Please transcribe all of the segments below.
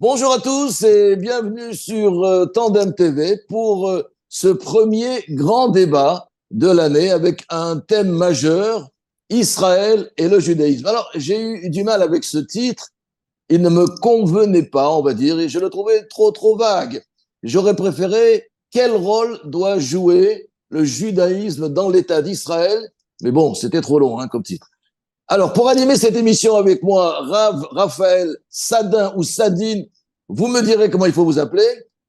Bonjour à tous et bienvenue sur Tandem TV pour ce premier grand débat de l'année avec un thème majeur, Israël et le judaïsme. Alors, j'ai eu du mal avec ce titre, il ne me convenait pas, on va dire, et je le trouvais trop vague. J'aurais préféré quel rôle doit jouer le judaïsme dans l'État d'Israël, mais bon, c'était trop long comme titre. Alors, pour animer cette émission avec moi, Raphaël, Sadin ou Sadine, vous me direz comment il faut vous appeler.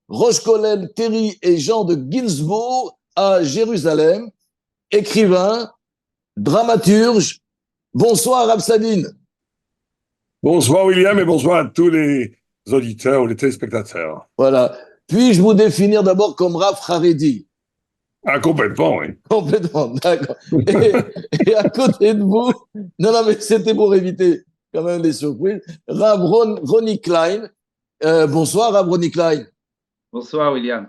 Roche Kollel, Terry et Jean de Ginsbourg à Jérusalem, écrivain, dramaturge. Bonsoir, Rav Sadine. Bonsoir William et bonsoir à tous les auditeurs ou les téléspectateurs. Voilà. Puis-je vous définir d'abord comme Rav Haredi? Ah, complètement, oui. Complètement, d'accord. Et à côté de vous, non, mais c'était pour éviter quand même des surprises, Rav Ronnie Klein. Bonsoir, Rav Ronnie Klein. Bonsoir, William.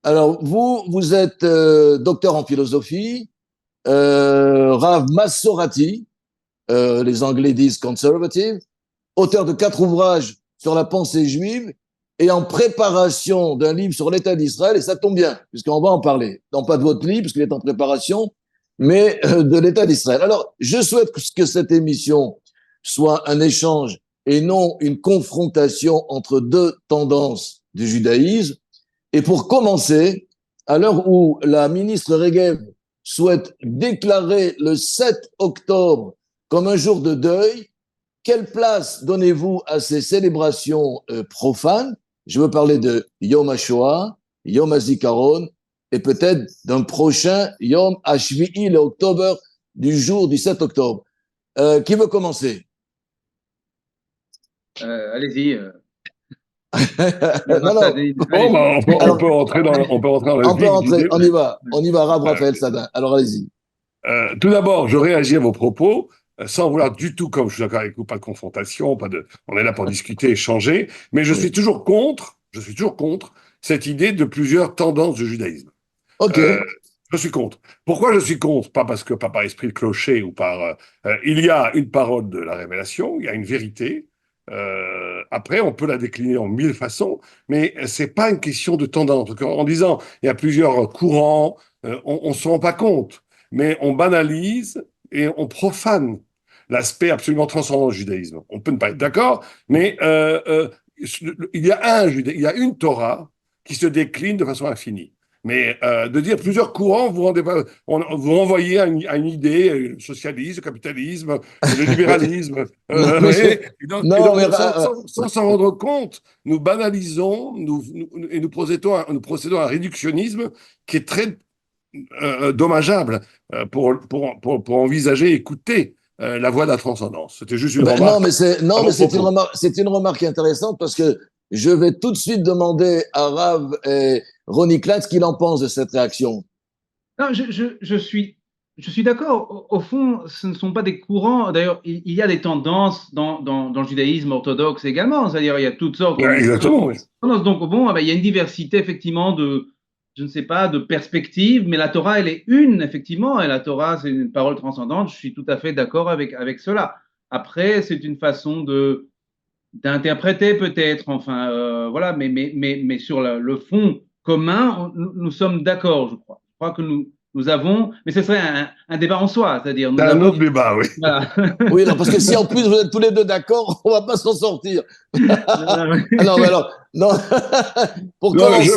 Alors, vous êtes docteur en philosophie, Rav Massorati, les Anglais disent conservative, auteur de 4 ouvrages sur la pensée juive et en préparation d'un livre sur l'État d'Israël, et ça tombe bien, puisqu'on va en parler. Non pas de votre livre, puisqu'il est en préparation, mais de l'État d'Israël. Alors, je souhaite que cette émission soit un échange et non une confrontation entre deux tendances du judaïsme. Et pour commencer, à l'heure où la ministre Regev souhaite déclarer le 7 octobre comme un jour de deuil, quelle place donnez-vous à ces célébrations profanes? Je veux parler de Yom HaShoah, Yom HaZikaron, et peut-être d'un prochain Yom HaShvi'i, le octobre, du jour du 7 octobre. Qui veut commencer? Allez-y. On peut rentrer dans le vif du débat. On y va, Raphaël Sadin. Alors allez-y. Tout d'abord, je réagis à vos propos, sans vouloir du tout, comme je suis d'accord avec vous, pas de confrontation, on est là pour discuter, échanger, mais je suis toujours contre cette idée de plusieurs tendances du judaïsme. Ok. Je suis contre. Pourquoi je suis contre? Pas parce que, pas par esprit de clocher ou par... il y a une parole de la révélation, il y a une vérité. Après, on peut la décliner en 1000 façons, mais c'est pas une question de tendance. En disant il y a plusieurs courants, on se rend pas compte, mais on banalise et on profane l'aspect absolument transcendant du judaïsme. On peut ne pas être d'accord, mais il y a une Torah qui se décline de façon infinie. Mais de dire plusieurs courants, vous renvoyez à une idée, le socialisme, le capitalisme, le libéralisme. Sans s'en rendre compte, nous banalisons et nous procédons à un réductionnisme qui est très dommageable pour envisager, écouter la voie de la transcendance. C'était juste une remarque. C'est une remarque intéressante parce que je vais tout de suite demander à Rav et Ronnie Klein ce qu'il en pense de cette réaction. Non, je suis d'accord. Au fond, ce ne sont pas des courants. D'ailleurs, il y a des tendances dans le judaïsme orthodoxe également. C'est-à-dire, il y a toutes sortes. Exactement, oui. Donc, bon, il y a une diversité, effectivement, je ne sais pas, de perspectives, mais la Torah, elle est une, effectivement, et la Torah, c'est une parole transcendante. Je suis tout à fait d'accord avec cela. Après, c'est une façon d'interpréter peut-être, enfin, voilà, mais sur le fond commun, nous sommes d'accord, je crois. Je crois que nous avons, mais ce serait un débat en soi, c'est-à-dire c'est un autre débat, oui. Voilà. Oui, non, parce que si en plus vous êtes tous les deux d'accord, on va pas s'en sortir. Non. Pour commencer...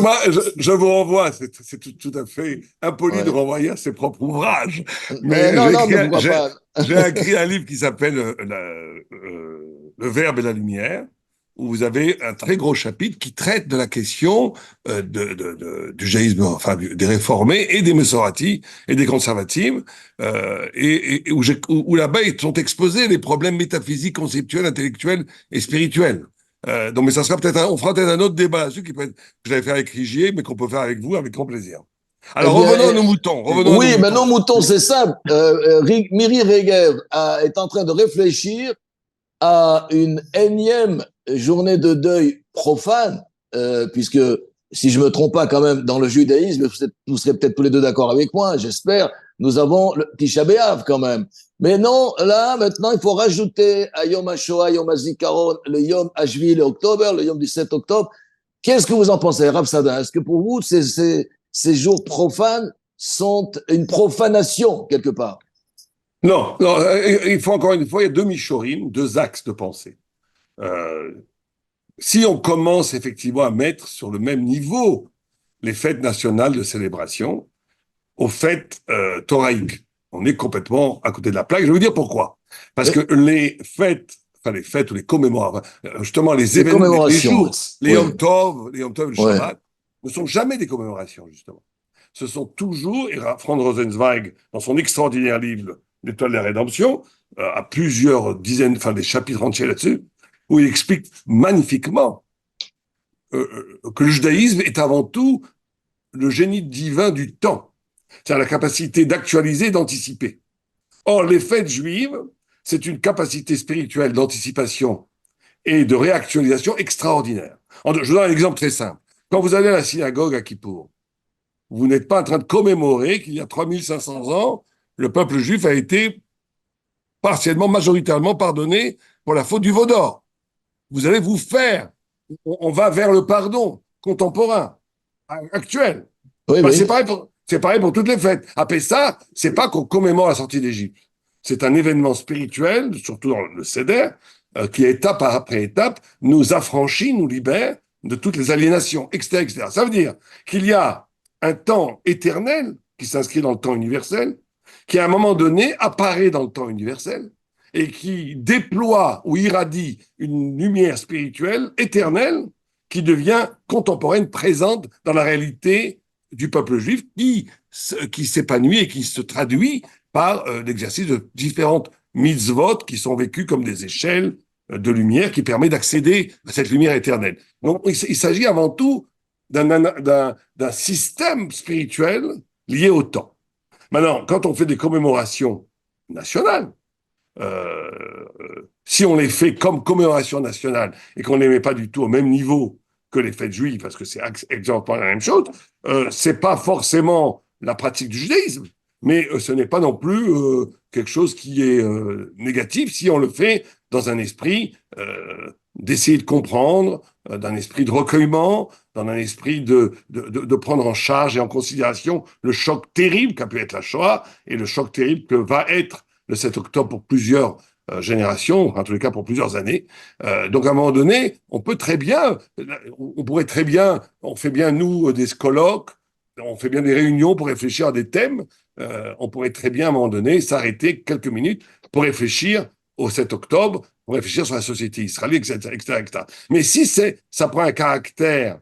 je vous renvoie, c'est tout à fait impoli de renvoyer à ses propres ouvrages. Mais j'ai écrit un livre qui s'appelle Le Verbe et la lumière, où vous avez un très gros chapitre qui traite de la question du judaïsme, enfin des réformés et des Messorati et des conservatifs, et où là-bas sont exposés les problèmes métaphysiques, conceptuels, intellectuels et spirituels. Donc, mais ça sera on fera peut-être un autre débat là-dessus que j'avais fait avec Rigier, mais qu'on peut faire avec vous avec grand plaisir. Alors, revenons à nos moutons. Nos moutons, c'est simple. Miri Regev est en train de réfléchir à une énième journée de deuil profane, puisque si je me trompe pas quand même dans le judaïsme, vous serez peut-être tous les deux d'accord avec moi, j'espère, nous avons le Tisha B'Av quand même. Mais non, là, maintenant, il faut rajouter à Yom HaShoah, Yom HaZikaron, le Yom HaShvi, le octobre, le Yom du 7 octobre. Qu'est-ce que vous en pensez, Rav Sada? Est-ce que pour vous, ces jours profanes sont une profanation, quelque part? Non, non, il faut encore une fois, il y a deux Mishorim, deux axes de pensée. Euh, Si on commence effectivement à mettre sur le même niveau les fêtes nationales de célébration aux fêtes thoraïques, on est complètement à côté de la plaque. Je vais vous dire pourquoi. Parce Oui. que les fêtes ou les commémorations, justement les Les événements, les commémorations. jours, les Oui. Yom Tov, et le Ouais. Shabbat, ne sont jamais des commémorations, justement. Ce sont toujours, et Franz Rosenzweig, dans son extraordinaire livre L'Étoile de la Rédemption, a plusieurs dizaines, enfin des chapitres entiers là-dessus, où il explique magnifiquement que le judaïsme est avant tout le génie divin du temps. C'est la capacité d'actualiser et d'anticiper. Or, les fêtes juives, c'est une capacité spirituelle d'anticipation et de réactualisation extraordinaire. Je vous donne un exemple très simple. Quand vous allez à la synagogue à Kippour, vous n'êtes pas en train de commémorer qu'il y a 3500 ans, le peuple juif a été partiellement, majoritairement pardonné pour la faute du veau d'or. Vous allez vous faire. On va vers le pardon contemporain, actuel. Oui, Ben, oui. c'est pareil pour toutes les fêtes. À Pessah, c'est pas qu'on commémore la sortie d'Égypte. C'est un événement spirituel, surtout dans le Seder, qui, étape après étape, nous affranchit, nous libère de toutes les aliénations, etc., etc. Ça veut dire qu'il y a un temps éternel qui s'inscrit dans le temps universel, qui à un moment donné apparaît dans le temps universel et qui déploie ou irradie une lumière spirituelle éternelle qui devient contemporaine, présente dans la réalité du peuple juif qui s'épanouit et qui se traduit par l'exercice de différentes mitzvot qui sont vécues comme des échelles de lumière qui permet d'accéder à cette lumière éternelle. Donc, il s'agit avant tout d'un système spirituel lié au temps. Maintenant, quand on fait des commémorations nationales, euh, si on les fait comme commémoration nationale et qu'on ne les met pas du tout au même niveau que les fêtes juives, parce que c'est exactement la même chose, c'est pas forcément la pratique du judaïsme, mais ce n'est pas non plus quelque chose qui est négatif si on le fait dans un esprit d'essayer de comprendre, d'un esprit de recueillement, dans un esprit de prendre en charge et en considération le choc terrible qu'a pu être la Shoah et le choc terrible que va être le 7 octobre pour plusieurs générations, en tous les cas pour plusieurs années. Donc à un moment donné, on pourrait très bien, on fait bien nous des colloques, on fait bien des réunions pour réfléchir à des thèmes. On pourrait très bien à un moment donné s'arrêter quelques minutes pour réfléchir au 7 octobre, pour réfléchir sur la société israélienne, etc., etc., etc. Mais si ça prend un caractère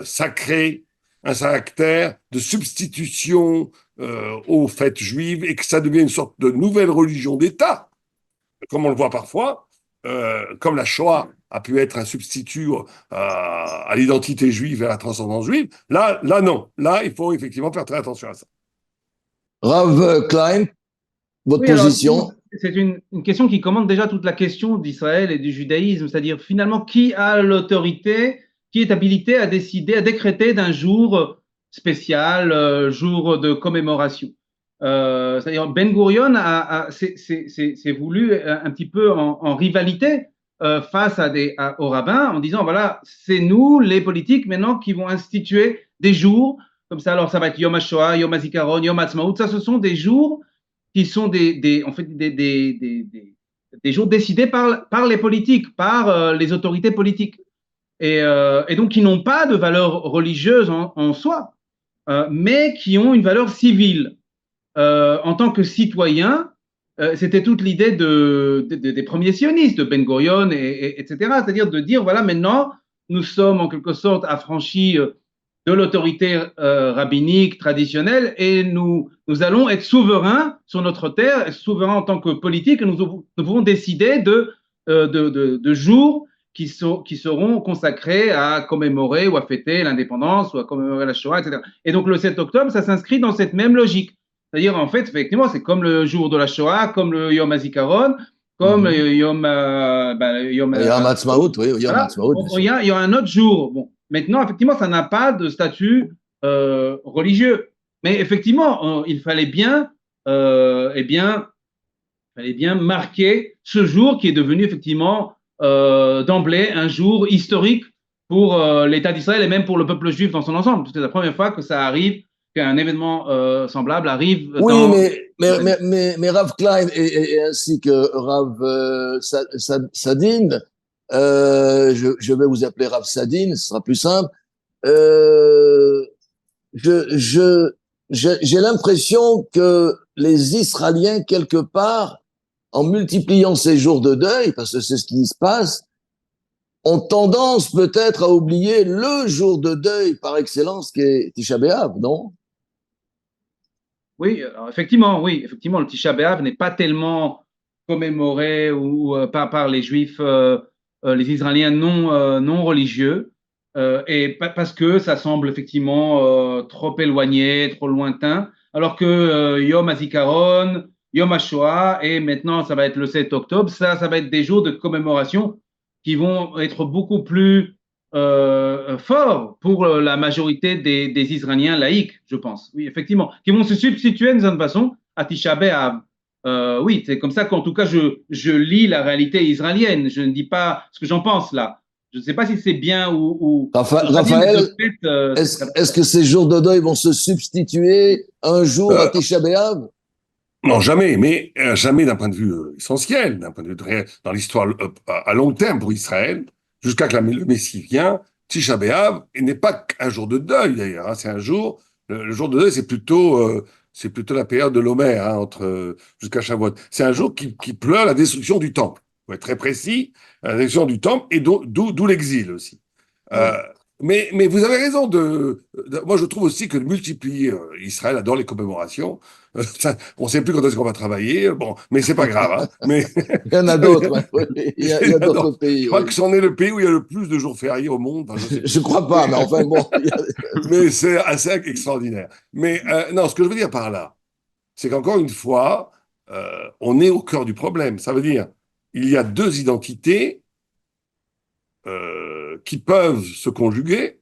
sacré, un caractère de substitution aux fêtes juives et que ça devient une sorte de nouvelle religion d'État, comme on le voit parfois, comme la Shoah a pu être un substitut à l'identité juive et à la transcendance juive, là, non. Là, il faut effectivement faire très attention à ça. Rav Klein, votre Oui, alors position? c'est une question qui commande déjà toute la question d'Israël et du judaïsme, c'est-à-dire finalement qui a l'autorité, qui est habilité à décider, à décréter d'un jour spécial, jour de commémoration. C'est-à-dire Ben Gurion s'est voulu un petit peu en rivalité face aux rabbins en disant voilà, c'est nous les politiques maintenant qui vont instituer des jours comme ça. Alors ça va être Yom HaShoah, Yom HaZikaron, Yom HaAtzmaut, ça ce sont des jours qui sont en fait des jours décidés par les politiques, par les autorités politiques, et donc qui n'ont pas de valeur religieuse en soi, mais qui ont une valeur civile. En tant que citoyen, c'était toute l'idée des premiers sionistes, de Ben Gurion, etc. C'est-à-dire de dire, voilà, maintenant, nous sommes en quelque sorte affranchis de l'autorité rabbinique traditionnelle et nous allons être souverains sur notre terre, souverains en tant que politique, et nous pouvons décider de jours qui seront consacrés à commémorer ou à fêter l'indépendance ou à commémorer la Shoah, etc. Et donc le 7 octobre, ça s'inscrit dans cette même logique. C'est-à-dire, en fait, effectivement, c'est comme le jour de la Shoah, comme le Yom HaZikaron, comme le Yom, Yom Ha'atzmaut, oui, Yom voilà, Ha'atzmaut, bien sûr. il y a un autre jour. Bon, maintenant, effectivement, ça n'a pas de statut religieux. Mais effectivement, il fallait bien, eh bien fallait bien marquer ce jour qui est devenu effectivement d'emblée un jour historique pour l'État d'Israël et même pour le peuple juif dans son ensemble. C'est la première fois que ça arrive, qu'un événement semblable arrive Oui, dans... mais Rav Klein et ainsi que Rav Sadine, je vais vous appeler Rav Sadine, ce sera plus simple. Euh, j'ai l'impression que les Israéliens, quelque part, en multipliant ces jours de deuil, parce que c'est ce qui se passe, ont tendance peut-être à oublier le jour de deuil par excellence qui est Tisha B'Av, non? Oui, effectivement, le Tisha B'Av n'est pas tellement commémoré ou par les Juifs, les Israéliens non religieux, et parce que ça semble effectivement trop éloigné, trop lointain, alors que Yom HaZikaron, Yom HaShoah, et maintenant ça va être le 7 octobre, ça va être des jours de commémoration qui vont être beaucoup plus forts pour la majorité des Israéliens laïcs, je pense. Oui, effectivement, qui vont se substituer d'une certaine façon à Tisha B'Av. Oui, c'est comme ça qu'en tout cas je lis la réalité israélienne. Je ne dis pas ce que j'en pense là. Je ne sais pas si c'est bien ou pas bien, mais Raphaël, de fait, est-ce que ces jours de deuil vont se substituer un jour à Euh, Tisha B'Av? non, jamais, mais jamais d'un point de vue essentiel, d'un point de vue dans l'histoire à long terme pour Israël, jusqu'à que le Messie vienne. Tisha B'Av n'est pas qu'un jour de deuil d'ailleurs, hein, c'est un jour. Le jour de deuil, c'est plutôt la période de l'Homère, hein, jusqu'à Shavuot. C'est un jour qui pleure la destruction du temple. Faut être très précis, la destruction du temple et d'où l'exil aussi. Euh, Oui. mais vous avez raison moi je trouve aussi que de multiplier, Israël adore les commémorations. On ne sait plus quand est-ce qu'on va travailler. Bon, mais c'est pas grave, hein. Mais Il y en a d'autres, hein. Oui, il y a d'autres je pays, crois oui. que c'en est le pays où il y a le plus de jours fériés au monde. Enfin, je sais Je plus. crois pas, mais enfin bon. Mais c'est assez extraordinaire. Mais non, ce que je veux dire par là, c'est qu'encore une fois, on est au cœur du problème. Ça veut dire, il y a deux identités qui peuvent se conjuguer,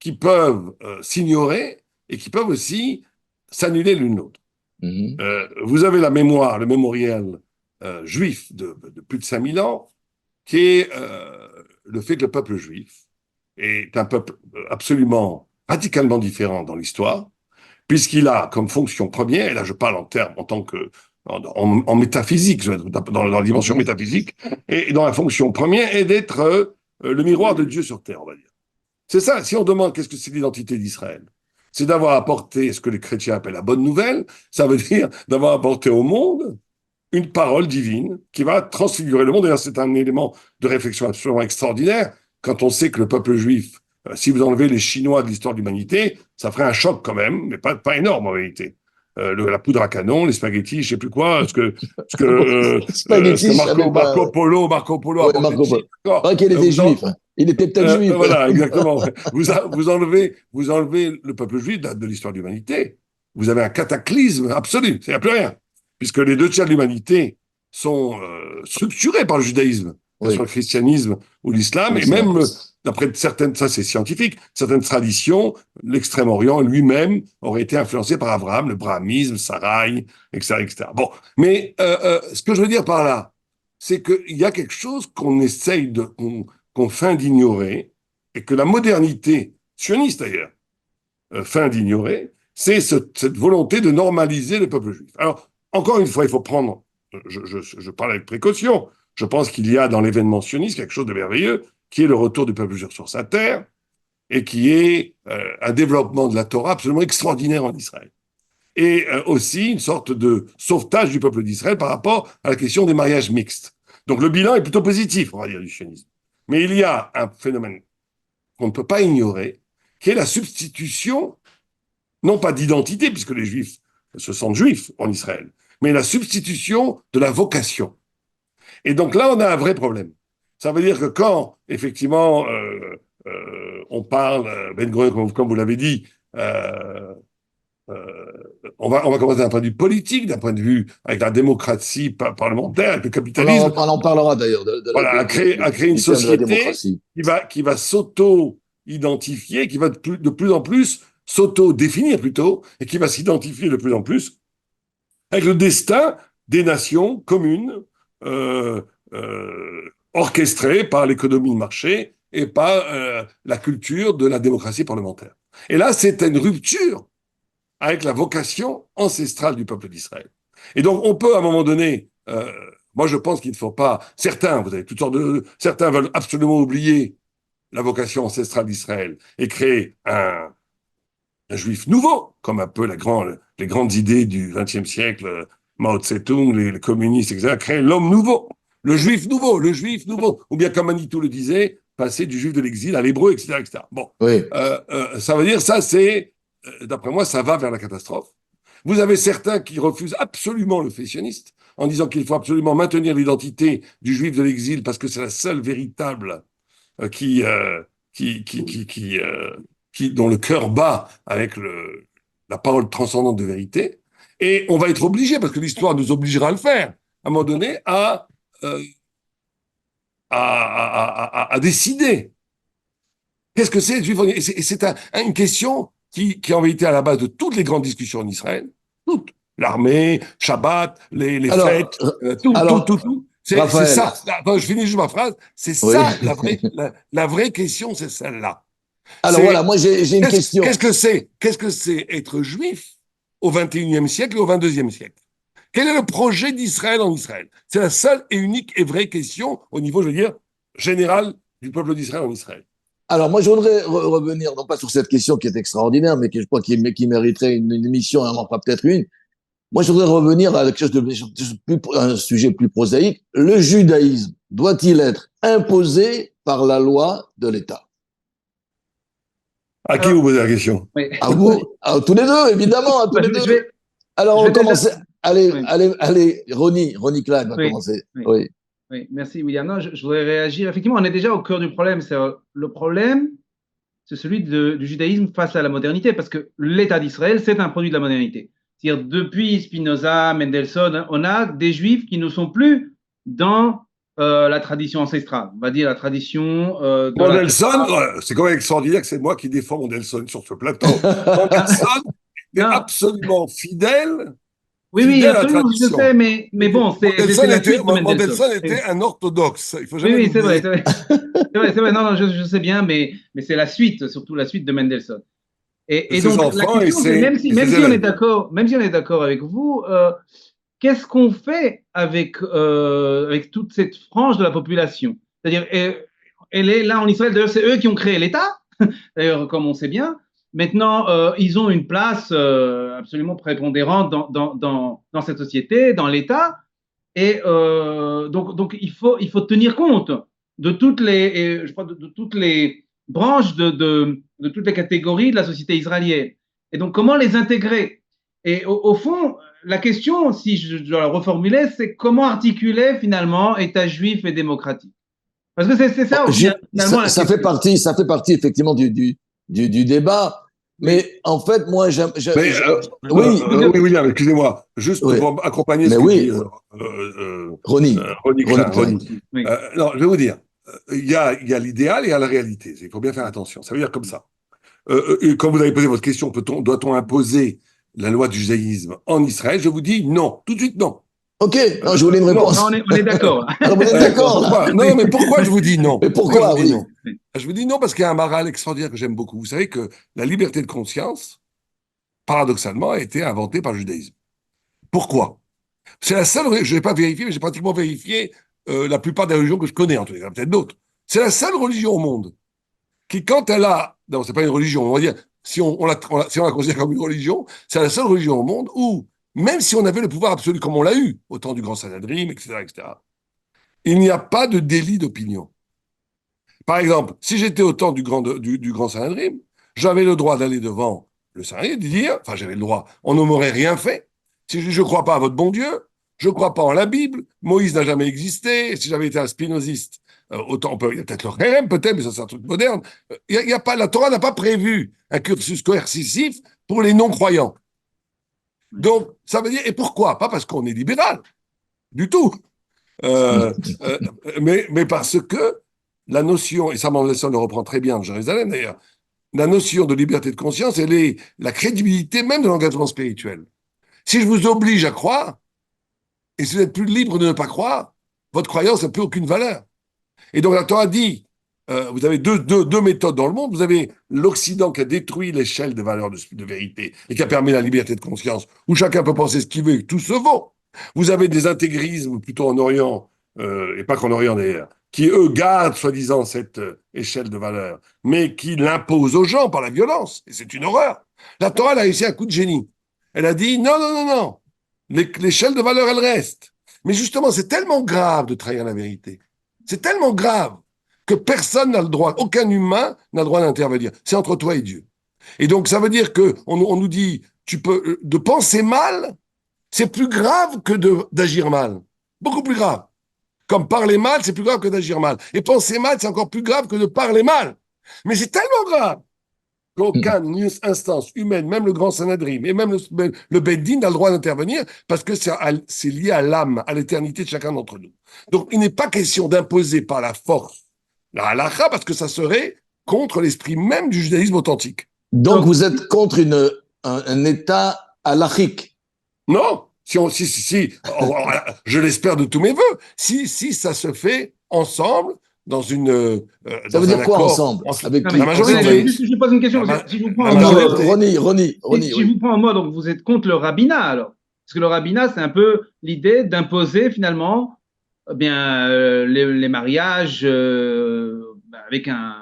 qui peuvent s'ignorer et qui peuvent aussi s'annuler l'une l'autre. Mhm. Vous avez la mémoire, le mémorial juif de plus de 5000 ans, qui est le fait que le peuple juif est un peuple absolument radicalement différent dans l'histoire, puisqu'il a comme fonction première, et là je parle en termes en tant que en métaphysique, dans la dimension Mhm. métaphysique, et dans la fonction première est d'être le miroir de Dieu sur terre, on va dire. C'est ça, si on demande qu'est-ce que c'est l'identité d'Israël, c'est d'avoir apporté ce que les chrétiens appellent la bonne nouvelle, ça veut dire d'avoir apporté au monde une parole divine qui va transfigurer le monde. D'ailleurs, c'est un élément de réflexion absolument extraordinaire quand on sait que le peuple juif, si vous enlevez les Chinois de l'histoire de l'humanité, ça ferait un choc quand même, mais pas énorme en réalité. La poudre à canon, les spaghettis, je sais plus quoi, ce que Spaghetti, je savais pas. Marco Polo Oui, apportait de Marco Chine. Polo. Pas qu'il était Vous, juif, hein. Il était peut-être juif. voilà, exactement. Vous enlevez le peuple juif de l'histoire de l'humanité. Vous avez un cataclysme absolu. Il n'y a plus rien. Puisque les deux tiers de l'humanité sont structurés par le judaïsme, que ce soit Oui, le christianisme ou l'islam, et l'islam. même, d'après certaines, ça c'est scientifique, certaines traditions, l'Extrême-Orient lui-même aurait été influencé par Abraham, le brahmisme, Sarai, etc., etc. Bon, mais ce que je veux dire par là, c'est qu'il y a quelque chose qu'on essaye qu'on feint d'ignorer, et que la modernité, sioniste d'ailleurs, feint d'ignorer, c'est cette volonté de normaliser le peuple juif. Alors, encore une fois, il faut prendre, je parle avec précaution, je pense qu'il y a dans l'événement sioniste quelque chose de merveilleux, qui est le retour du peuple juif sur sa terre, et qui est un développement de la Torah absolument extraordinaire en Israël. Et aussi une sorte de sauvetage du peuple d'Israël par rapport à la question des mariages mixtes. Donc le bilan est plutôt positif, on va dire, du sionisme. Mais il y a un phénomène qu'on ne peut pas ignorer, qui est la substitution, non pas d'identité, puisque les juifs se sentent juifs en Israël, mais la substitution de la vocation. Et donc là, on a un vrai problème. Ça veut dire que quand, effectivement, on parle, Ben Gurion, comme vous l'avez dit, euh, on va commencer d'un point de vue politique, d'un point de vue avec la démocratie parlementaire, avec le capitalisme, On en parlera d'ailleurs voilà, à créer une du terme de la société démocratie. qui va s'auto-identifier, qui va de plus en plus s'auto-définir plutôt, et qui va s'identifier de plus en plus avec le destin des nations communes, orchestrées par l'économie de marché et par la culture de la démocratie parlementaire. Et là, c'est une rupture avec la vocation ancestrale du peuple d'Israël. Et donc, on peut, à un moment donné, moi, je pense qu'il ne faut pas, vous avez toutes sortes certains veulent absolument oublier la vocation ancestrale d'Israël et créer un juif nouveau, comme un peu les grandes idées du XXe siècle, Mao Tse-tung, les communistes, etc., créer l'homme nouveau, le juif nouveau, ou bien comme Manitou le disait, passer du juif de l'exil à l'hébreu, etc., etc. Bon, Oui. ça veut dire, d'après moi, ça va vers la catastrophe. Vous avez certains qui refusent absolument le fait sioniste, en disant qu'il faut absolument maintenir l'identité du juif de l'exil parce que c'est la seule véritable qui, dont le cœur bat avec la parole transcendante de vérité. Et on va être obligé, parce que l'histoire nous obligera à le faire, à un moment donné, à décider. Qu'est-ce que c'est le juif? Et c'est une question qui en vérité à la base de toutes les grandes discussions en Israël, toutes. L'armée, Shabbat, les fêtes, tout. C'est Raphaël, ça. Attends, je finis juste ma phrase. C'est oui. ça, la vraie question, c'est celle-là. Alors voilà, moi j'ai une question. Qu'est-ce que c'est être juif au XXIe siècle et au XXIIe siècle? Quel est le projet d'Israël en Israël? C'est la seule et unique et vraie question au niveau, je veux dire, général du peuple d'Israël en Israël. Alors moi je voudrais revenir, non pas sur cette question qui est extraordinaire, mais que je crois qui mériterait une émission, et on en fera peut-être une. Moi je voudrais revenir à quelque chose un sujet plus prosaïque. Le judaïsme doit-il être imposé par la loi de l'État? À qui vous posez la question? Oui. À vous, à tous les deux, évidemment, à tous les deux. Alors, on commence. Allez, Oui. allez, Ronnie Clark va commencer. Oui. Oui, merci William. Non, je voudrais réagir. Effectivement, on est déjà au cœur du problème. Le problème, c'est celui du judaïsme face à la modernité, parce que l'État d'Israël, c'est un produit de la modernité. C'est-à-dire, depuis Spinoza, Mendelssohn, on a des juifs qui ne sont plus dans la tradition ancestrale, on va dire la tradition de Mendelssohn, c'est quand même extraordinaire que c'est moi qui défends Mendelssohn sur ce plateau. Mendelssohn est absolument fidèle. Oui, à la absolument, je tradition. sais, mais bon, c'est la suite de Mendelssohn était un orthodoxe. Il faut jamais oui, c'est l'oublier. vrai. C'est vrai. Non, je sais bien, mais c'est la suite, surtout la suite de Mendelssohn. Et donc, la question, c'est même si on est d'accord avec vous, qu'est-ce qu'on fait avec toute cette frange de la population? C'est-à-dire, elle est là en Israël, d'ailleurs, c'est eux qui ont créé l'État, d'ailleurs, comme on sait bien. Maintenant, ils ont une place absolument prépondérante dans cette société, dans l'État. Et donc il faut tenir compte de toutes les, je crois, de toutes les branches de toutes les catégories de la société israélienne. Et donc, comment les intégrer? Et au fond, la question, si je dois la reformuler, c'est comment articuler finalement État juif et démocratique? Parce que c'est ça, finalement, ça fait partie effectivement du débat. Mais en fait, moi, oui, William, excusez-moi, juste pour accompagner ce que dit Ronnie. Non, je vais vous dire, il y a l'idéal et il y a la réalité. Il faut bien faire attention. Ça veut dire comme ça. Quand vous avez posé votre question, doit-on imposer la loi du judaïsme en Israël? Je vous dis non, tout de suite non. Ok, non, je voulais une réponse. Non, on est d'accord. On est d'accord. Non, mais pourquoi je vous dis non? Mais pourquoi, oui. Non. Je vous dis non parce qu'il y a un maral extraordinaire que j'aime beaucoup. Vous savez que la liberté de conscience, paradoxalement, a été inventée par le judaïsme. Pourquoi? C'est la seule, je n'ai pas vérifié, mais j'ai pratiquement vérifié la plupart des religions que je connais, en tout cas, peut-être d'autres. C'est la seule religion au monde qui, quand elle a, non, c'est pas une religion, on va dire, si on la considère comme une religion, c'est la seule religion au monde où, même si on avait le pouvoir absolu comme on l'a eu, au temps du Grand Sanhedrin, etc., il n'y a pas de délit d'opinion. Par exemple, si j'étais au temps du Grand Sanhedrin, j'avais le droit d'aller devant le Sanhedrin et de dire, enfin j'avais le droit, on ne m'aurait rien fait. Si je ne crois pas à votre bon Dieu, je ne crois pas en la Bible, Moïse n'a jamais existé, si j'avais été un spinoziste, autant il y a peut-être le Kherem, peut-être, mais ça c'est un truc moderne. La Torah n'a pas prévu un cursus coercitif pour les non-croyants. Donc, ça veut dire, et pourquoi? Pas parce qu'on est libéral, du tout. Mais parce que la notion, et ça Mendelssohn le reprend très bien en Jérusalem d'ailleurs, la notion de liberté de conscience, elle est la crédibilité même de l'engagement spirituel. Si je vous oblige à croire, Et si vous êtes plus libre de ne pas croire, votre croyance n'a plus aucune valeur. Et donc la Torah dit, vous avez deux méthodes dans le monde. Vous avez l'Occident qui a détruit l'échelle de valeurs de vérité et qui a permis la liberté de conscience, où chacun peut penser ce qu'il veut et que tout se vaut. Vous avez des intégrismes plutôt en Orient, et pas qu'en Orient d'ailleurs, qui eux gardent soi-disant cette échelle de valeurs, mais qui l'imposent aux gens par la violence. Et c'est une horreur. La Torah elle a réussi un coup de génie. Elle a dit non, non, non, non. L'échelle de valeurs, elle reste. Mais justement, c'est tellement grave de trahir la vérité. C'est tellement grave que personne n'a le droit, aucun humain n'a le droit d'intervenir. C'est entre toi et Dieu. Et donc, ça veut dire que on nous dit, de penser mal, c'est plus grave que d'agir mal. Beaucoup plus grave. Comme parler mal, c'est plus grave que d'agir mal. Et penser mal, c'est encore plus grave que de parler mal. Mais c'est tellement grave qu'aucune instance humaine, même le grand Sanhedrin, et même le Beddin n'a le droit d'intervenir parce que c'est lié à l'âme, à l'éternité de chacun d'entre nous. Donc, il n'est pas question d'imposer par la force la halakha parce que ça serait contre l'esprit même du judaïsme authentique. Donc, vous êtes contre un État halachique. Non, je l'espère de tous mes voeux, si ça se fait ensemble, dans une. Ça veut dire quoi ensemble? Avec la majorité. Je pose une question. Si je vous prends en mode, si je vous prends en mode, donc vous êtes contre le rabbinat alors? Parce que le rabbinat, c'est un peu l'idée d'imposer finalement les mariages avec un.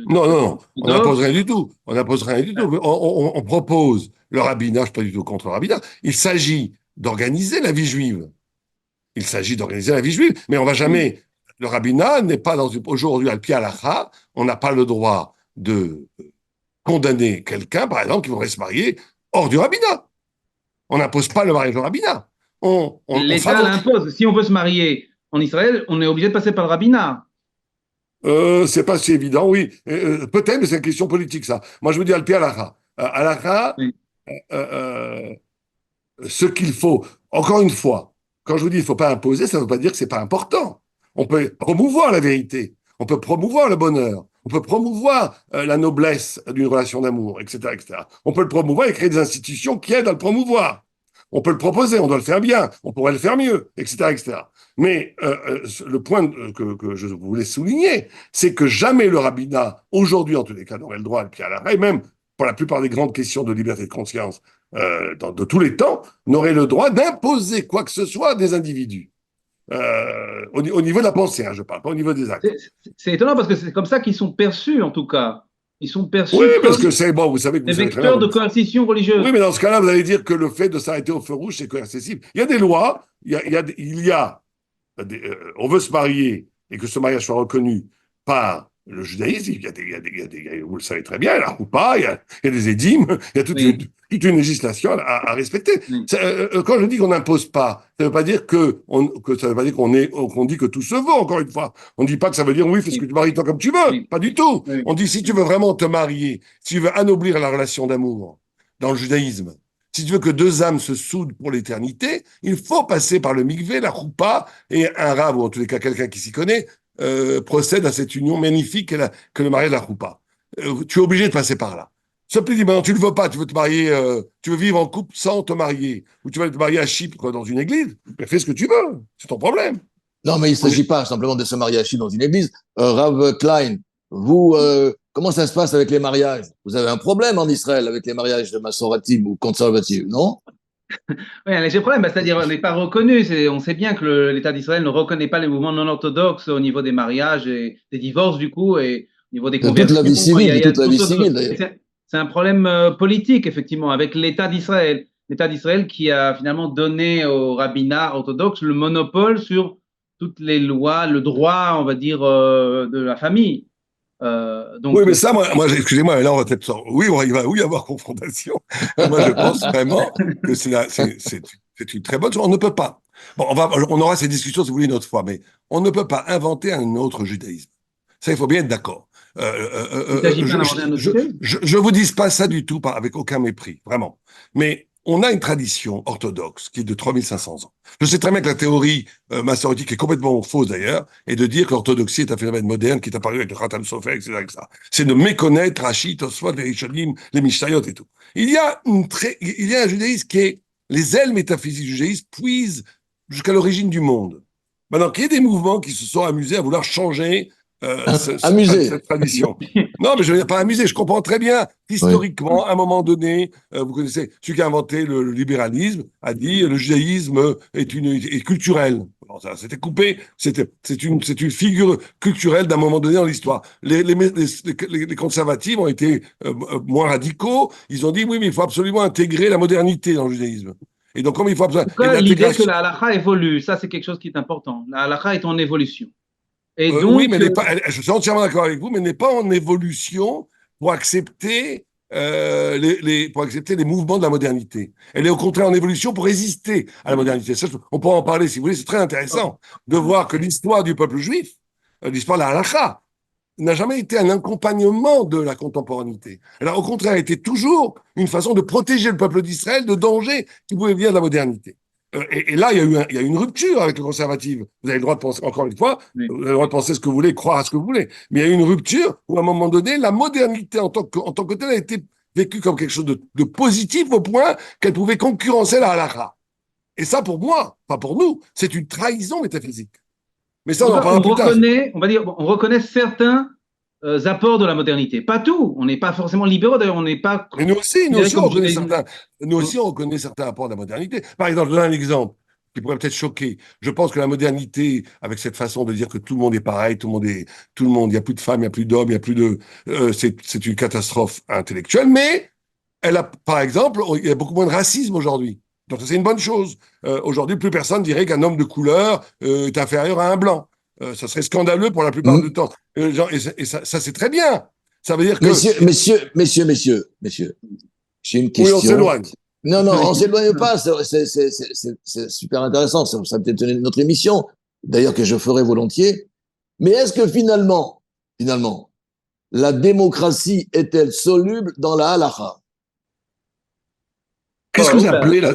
Non, on n'impose rien du tout. On n'impose rien du tout. On propose le rabbinat, je ne suis pas du tout contre le rabbinat. Il s'agit d'organiser la vie juive. Il s'agit d'organiser la vie juive, mais on ne va jamais. Le rabbinat n'est pas aujourd'hui, à Pi Halakha, on n'a pas le droit de condamner quelqu'un, par exemple, qui voudrait se marier hors du rabbinat. On n'impose pas le mariage au rabbinat. L'État l'impose. Si on veut se marier en Israël, on est obligé de passer par le rabbinat. C'est pas si évident, oui. Peut-être, mais c'est une question politique, ça. Moi, je vous dis Al-Pi Halakha. Halakha, oui. Ce qu'il faut, encore une fois, quand je vous dis il ne faut pas imposer, ça ne veut pas dire que ce n'est pas important. On peut promouvoir la vérité, on peut promouvoir le bonheur, on peut promouvoir la noblesse d'une relation d'amour, etc., etc. On peut le promouvoir et créer des institutions qui aident à le promouvoir. On peut le proposer, on doit le faire bien, on pourrait le faire mieux, etc., etc. Mais le point que je voulais souligner, c'est que jamais le rabbinat, aujourd'hui en tous les cas, n'aurait le droit à le pied à l'arrêt, même pour la plupart des grandes questions de liberté de conscience de tous les temps, n'aurait le droit d'imposer quoi que ce soit à des individus. Au niveau de la pensée, je parle, pas au niveau des actes. C'est étonnant parce que c'est comme ça qu'ils sont perçus, en tout cas. Ils sont perçus parce que c'est bon, vous savez que des vecteurs de coercition religieuse. Oui, mais dans ce cas-là, vous allez dire que le fait de s'arrêter au feu rouge, c'est coercitif. Il y a des lois, on veut se marier et que ce mariage soit reconnu par le judaïsme. Vous le savez très bien, la roupa, il y a des édimes, il y a toute une législation à respecter. Oui. Quand je dis qu'on n'impose pas, ça ne veut pas dire qu'on dit que tout se vaut, encore une fois. On ne dit pas que ça veut dire oui, fais ce que tu maries toi comme tu veux. Oui. Pas du tout. Oui. On dit si tu veux vraiment te marier, si tu veux anoblir la relation d'amour dans le judaïsme, si tu veux que deux âmes se soudent pour l'éternité, il faut passer par le mikvé, la roupa, et un rav, ou en tous les cas quelqu'un qui s'y connaît, procède à cette union magnifique que le mariage de la roupa. Tu es obligé de passer par là. Sauf que tu dis, ben non, tu ne le veux pas, tu veux te marier, tu veux vivre en couple sans te marier, ou tu vas te marier à Chypre dans une église, ben fais ce que tu veux, c'est ton problème. Non, mais il ne s'agit pas simplement de se marier à Chypre dans une église. Rav Klein, vous, comment ça se passe avec les mariages? Vous avez un problème en Israël avec les mariages de massoratim ou conservatifs, non? Oui, un léger problème, c'est-à-dire on n'est pas reconnu. On sait bien que l'État d'Israël ne reconnaît pas les mouvements non orthodoxes au niveau des mariages et des divorces, du coup, et au niveau des conversions. Toute la vie civile, toute la vie civile, d'ailleurs. C'est un problème politique, effectivement, avec l'État d'Israël. L'État d'Israël qui a finalement donné au rabbinat orthodoxe le monopole sur toutes les lois, le droit, on va dire, de la famille. Donc, oui, mais ça, moi excusez-moi, là, on va peut-être oui, il va y avoir confrontation. Moi, je pense vraiment que c'est une très bonne chose. On ne peut pas. Bon, on aura ces discussions, si vous voulez, une autre fois, mais on ne peut pas inventer un autre judaïsme. Ça, il faut bien être d'accord. Je vous dis pas ça du tout, avec aucun mépris, vraiment. Mais on a une tradition orthodoxe qui est de 3500 ans. Je sais très bien que la théorie massorétique est complètement fausse d'ailleurs, et de dire que l'orthodoxie est un phénomène moderne qui est apparu avec le Khatam Sofer, etc. C'est de méconnaître Rachid, Tosfot, les Rishonim, les Mishnayot et tout. Il y a un judaïsme qui est les ailes métaphysiques du judaïsme puisent jusqu'à l'origine du monde. Maintenant, qu'il y ait des mouvements qui se sont amusés à vouloir changer Amusé. cette tradition. Non, mais je ne veux dire pas amusé. Je comprends très bien Oui. qu'historiquement, à un moment donné, vous connaissez, celui qui a inventé le libéralisme a dit le judaïsme est culturel. Bon, ça, c'était coupé. C'est une figure culturelle d'un moment donné dans l'histoire. Les conservatifs ont été moins radicaux. Ils ont dit oui, mais il faut absolument intégrer la modernité dans le judaïsme. Et donc, comme il faut En tout et cas, l'idée que l'intégration. la halakha évolue, ça c'est quelque chose qui est important. La halakha est en évolution. Et Oui, mais donc, je suis entièrement d'accord avec vous, mais n'est pas en évolution pour accepter, pour accepter les mouvements de la modernité. Elle est au contraire en évolution pour résister à la modernité. Ça, on pourra en parler si vous voulez, c'est très intéressant de voir que l'histoire du peuple juif, l'histoire de la halakha, n'a jamais été un accompagnement de la contemporanité. Elle a au contraire été toujours une façon de protéger le peuple d'Israël de dangers qui pouvaient venir de la modernité. Et là, il y a eu une rupture avec le conservatif. Vous avez le droit de penser, encore une fois, oui. vous avez le droit de penser ce que vous voulez, croire à ce que vous voulez. Mais il y a eu une rupture où, à un moment donné, la modernité en tant que telle a été vécue comme quelque chose de positif au point qu'elle pouvait concurrencer la halakha. Et ça, pour moi, pas pour nous, c'est une trahison métaphysique. Mais ça, En on tout en cas, on parlera plus tard. reconnaît, on va dire, on reconnaît certains apports de la modernité. Pas tout. On n'est pas forcément libéraux. D'ailleurs, on n'est pas Mais nous considéré aussi, on comme reconnaît judaïsme. certains, nous aussi, on reconnaît certains apports de la modernité. Par exemple, je donne un exemple qui pourrait peut-être choquer. Je pense que la modernité, avec cette façon de dire que tout le monde est pareil, tout le monde, il n'y a plus de femmes, il n'y a plus d'hommes, il n'y a plus de, c'est une catastrophe intellectuelle, mais elle a, par exemple, il y a beaucoup moins de racisme aujourd'hui. Donc, ça, c'est une bonne chose. Aujourd'hui, plus personne dirait qu'un homme de couleur est inférieur à un blanc. Ça serait scandaleux pour la plupart du temps. Et ça c'est très bien. Ça veut dire que, Messieurs, j'ai une oui, on question. s'éloigne. Non, on s'éloigne pas, c'est super intéressant, ça peut être une autre émission, d'ailleurs que je ferai volontiers. Mais est-ce que finalement, la démocratie est-elle soluble dans la halakha? Qu'est-ce que vous appelez là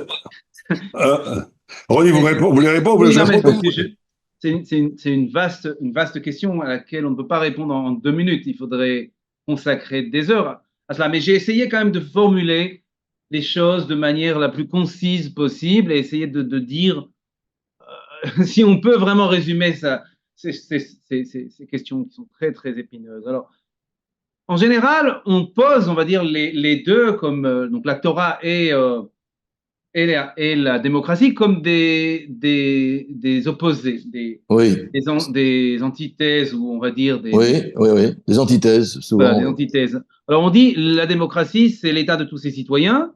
Ronnie, vous voulez répondre? Oui, Je non, mais réponds. c'est une vaste question à laquelle on ne peut pas répondre en 2 minutes. Il faudrait consacrer des heures à cela. Mais j'ai essayé quand même de formuler les choses de manière la plus concise possible et essayer de dire si on peut vraiment résumer ça, ces questions qui sont très, très épineuses. Alors, en général, on pose, on va dire, les deux, comme donc la Torah et la démocratie, comme des opposés, Oui, des antithèses, ou on va dire oui, des antithèses, voilà, souvent, des oui. antithèses. Alors, on dit la démocratie, c'est l'État de tous ses citoyens.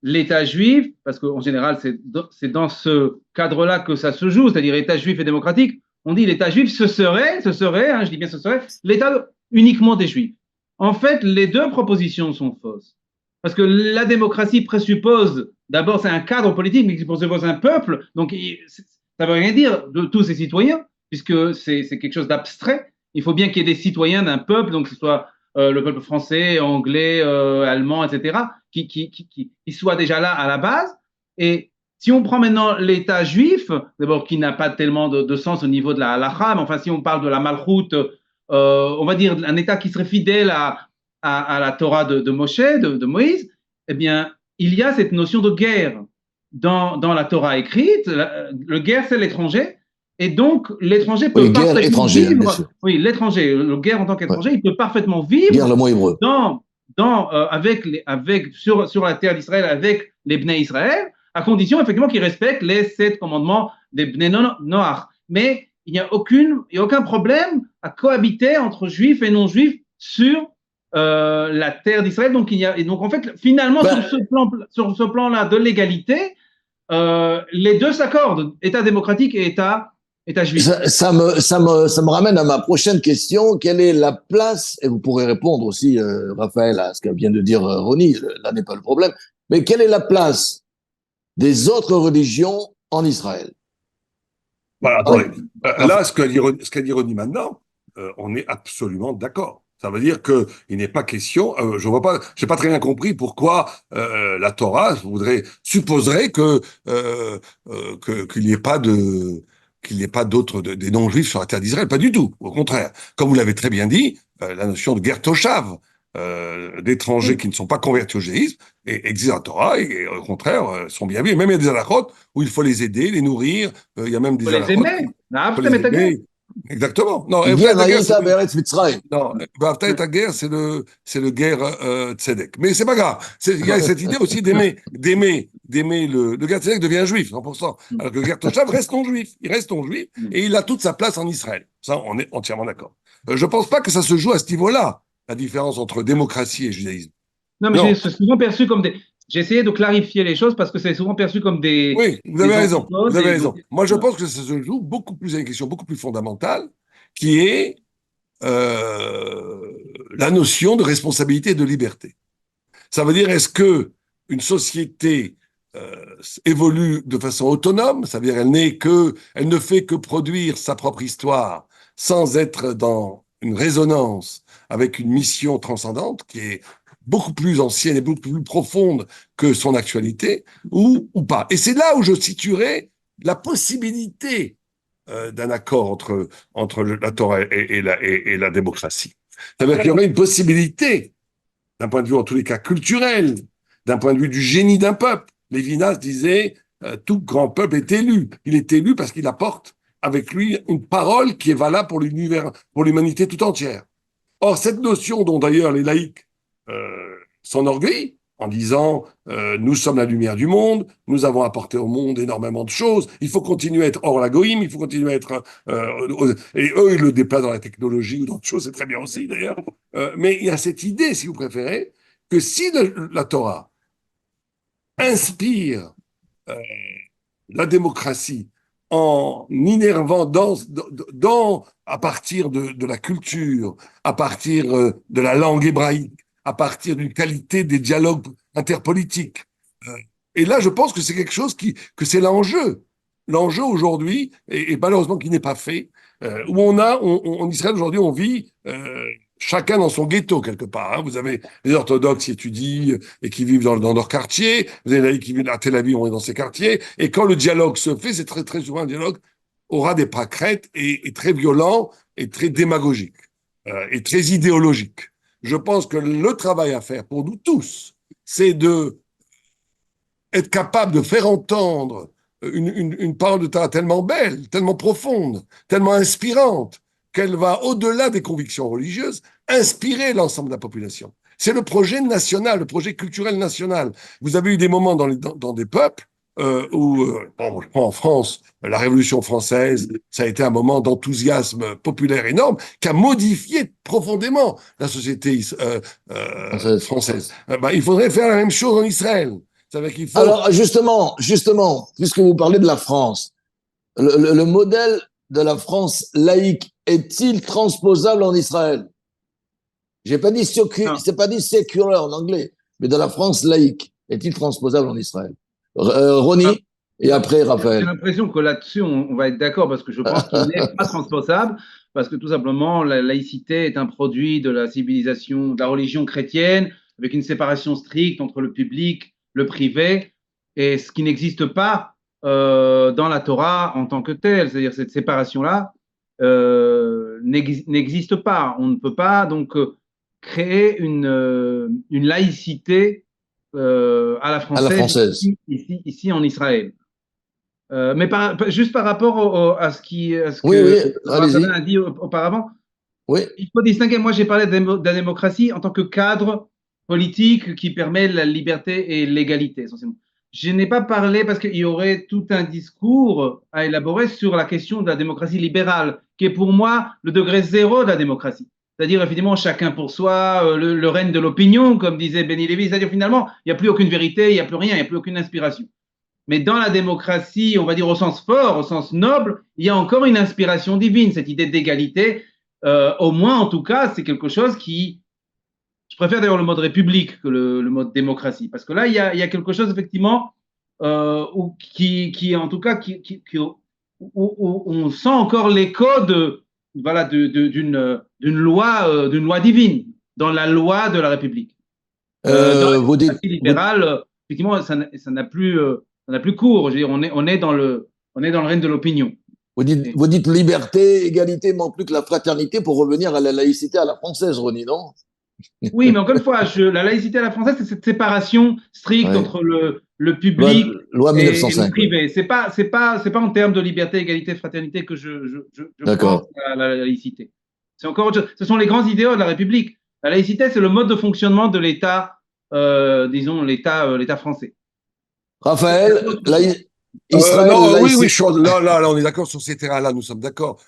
L'État juif, parce qu'en général, c'est dans ce cadre-là que ça se joue, c'est-à-dire État juif et démocratique. On dit l'État juif, ce serait, je dis bien ce serait, l'État uniquement des juifs. En fait, les deux propositions sont fausses. Parce que la démocratie présuppose, d'abord, c'est un cadre politique, mais qui présuppose un peuple. Donc, ça ne veut rien dire de tous ses citoyens, puisque c'est quelque chose d'abstrait. Il faut bien qu'il y ait des citoyens d'un peuple, donc que ce soit le peuple français, anglais, allemand, etc., qui soit déjà là à la base. Et si on prend maintenant l'État juif, d'abord qui n'a pas tellement de sens au niveau de la halakha, mais enfin si on parle de la malchoute, on va dire un État qui serait fidèle à la Torah de Moshe, de Moïse, eh bien il y a cette notion de guerre dans la Torah écrite. Le guerre, c'est l'étranger. Et donc, l'étranger peut Oui, guerre parfaitement étrangère, bien vivre, sûr. oui, l'étranger, le guerre en tant Ouais. qu'étranger, il peut parfaitement Guerre, vivre le mot hébreu. sur la terre d'Israël avec les Bnei Israël, à condition effectivement qu'ils respectent les 7 commandements des Bnei Noach. Mais il n'y a aucun problème à cohabiter entre juifs et non-juifs sur la terre d'Israël. Donc, et donc, en fait, finalement, sur ce plan-là de l'égalité, les deux s'accordent, État démocratique et État juif. Ça me ramène à ma prochaine question. Quelle est la place, et vous pourrez répondre aussi, Raphaël, à ce que vient de dire Ronnie, là n'est pas le problème, mais quelle est la place des autres religions en Israël? Voilà, attendez. Là, ce qu'a dit Ronnie maintenant, on est absolument d'accord. Ça veut dire que il n'est pas question. Je vois pas. J'ai pas très bien compris pourquoi la Torah supposerait qu'il n'y ait pas d'autres des non-juifs sur la terre d'Israël. Pas du tout. Au contraire, comme vous l'avez très bien dit, la notion de guerre toshav, d'étrangers qui ne sont pas convertis au judaïsme et existent la Torah et au contraire sont bien vus. Même il y a des halakhot où il faut les aider, les nourrir. Il y a même Il faut des les halakhot aimer. faut les aimer. Exactement. Non, Efraïm Taguer, c'est non, Bafta et Taguer, c'est le guerre Tzedek. Mais c'est pas grave. Il y a cette idée aussi d'aimer le guerre Tzedek devient juif, 100%. Alors que le guerre Toshav reste non juif. Il reste non juif et il a toute sa place en Israël. Ça, on est entièrement d'accord. Je pense pas que ça se joue à ce niveau-là, la différence entre démocratie et judaïsme. Non, mais c'est souvent perçu comme des. J'ai essayé de clarifier les choses parce que c'est souvent perçu comme des. Oui, vous avez raison. antipodes Vous avez et raison. donc- Moi, je pense que ça se joue beaucoup plus à une question beaucoup plus fondamentale, qui est la notion de responsabilité et de liberté. Ça veut dire, est-ce que une société évolue de façon autonome, ça veut dire elle ne fait que produire sa propre histoire sans être dans une résonance avec une mission transcendante qui est beaucoup plus ancienne et beaucoup plus profonde que son actualité, ou pas. Et c'est là où je situerais la possibilité d'un accord entre la Torah et la démocratie. C'est-à-dire qu'il y aurait une possibilité, d'un point de vue en tous les cas culturel, d'un point de vue du génie d'un peuple. Lévinas disait tout grand peuple est élu. Il est élu parce qu'il apporte avec lui une parole qui est valable pour l'univers, pour l'humanité tout entière. Or, cette notion dont d'ailleurs les laïcs s'enorgueillent en disant nous sommes la lumière du monde, nous avons apporté au monde énormément de choses, il faut continuer à être hors la goïm, il faut continuer à être... et eux, ils le déplacent dans la technologie ou dans d'autres choses, c'est très bien aussi d'ailleurs. Mais il y a cette idée, si vous préférez, que si la Torah inspire la démocratie en innervant à partir de la culture, à partir de la langue hébraïque, à partir d'une qualité des dialogues interpolitiques. Et là, je pense que c'est quelque chose que c'est l'enjeu. L'enjeu aujourd'hui, et malheureusement qui n'est pas fait, où en Israël aujourd'hui, on vit chacun dans son ghetto quelque part. Hein. Vous avez les orthodoxes qui étudient et qui vivent dans leur quartier. Vous avez les laïcs qui vivent à Tel Aviv, on est dans ces quartiers. Et quand le dialogue se fait, c'est très très souvent un dialogue aura des pâquerettes et très violent et très démagogique et très idéologique. Je pense que le travail à faire pour nous tous, c'est de être capable de faire entendre une parole de Torah tellement belle, tellement profonde, tellement inspirante, qu'elle va au-delà des convictions religieuses, inspirer l'ensemble de la population. C'est le projet national, le projet culturel national. Vous avez eu des moments dans des peuples où, bon, je prends en France, la Révolution française, ça a été un moment d'enthousiasme populaire énorme qui a modifié profondément la société française. Il faudrait faire la même chose en Israël. Faut... Alors, justement, puisque vous parlez de la France, le modèle de la France laïque est-il transposable en Israël? C'est pas dit secular en anglais, mais de la France laïque est-il transposable en Israël? Ronnie et après Raphaël. J'ai l'impression que là-dessus, on va être d'accord parce que je pense qu'il n'est pas transposable parce que tout simplement, la laïcité est un produit de la civilisation, de la religion chrétienne avec une séparation stricte entre le public, le privé, et ce qui n'existe pas dans la Torah en tant que telle, c'est-à-dire cette séparation-là n'existe pas. On ne peut pas donc créer une laïcité à la française, ici en Israël. Mais juste par rapport à ce que Raphaël a dit auparavant, il faut distinguer. Moi, j'ai parlé de la démocratie en tant que cadre politique qui permet la liberté et l'égalité, essentiellement. Je n'ai pas parlé parce qu'il y aurait tout un discours à élaborer sur la question de la démocratie libérale, qui est pour moi le degré zéro de la démocratie. C'est-à-dire, effectivement, chacun pour soi, le règne de l'opinion, comme disait Benny Lévy. C'est-à-dire, finalement, il n'y a plus aucune vérité, il n'y a plus rien, il n'y a plus aucune inspiration. Mais dans la démocratie, on va dire au sens fort, au sens noble, il y a encore une inspiration divine, cette idée d'égalité. Au moins, en tout cas, c'est quelque chose qui... Je préfère d'ailleurs le mode république que le mode démocratie, parce que là, il y a quelque chose, effectivement, qui en tout cas, où on sent encore l'écho d'une loi divine, dans la loi de la République. Dans la démocratie libérale, effectivement, ça n'a plus cours. Je veux dire, on est dans le règne de l'opinion. Vous dites liberté, égalité, mais plus que la fraternité pour revenir à la laïcité à la française, Ronnie, non? Oui, mais encore une fois, la laïcité à la française, c'est cette séparation stricte Ouais. entre le Loi, public loi et le 1905, ouais. privé. C'est pas en termes de liberté, égalité, fraternité que je pense D'accord. à la laïcité. C'est encore autre chose. Ce sont les grands idéaux de la République. La laïcité, c'est le mode de fonctionnement de l'État, disons, l'État français. C'est Raphaël, autre chose. Israël, Non, oui, laïcité. là, on est d'accord sur ces terrains-là, nous sommes d'accord.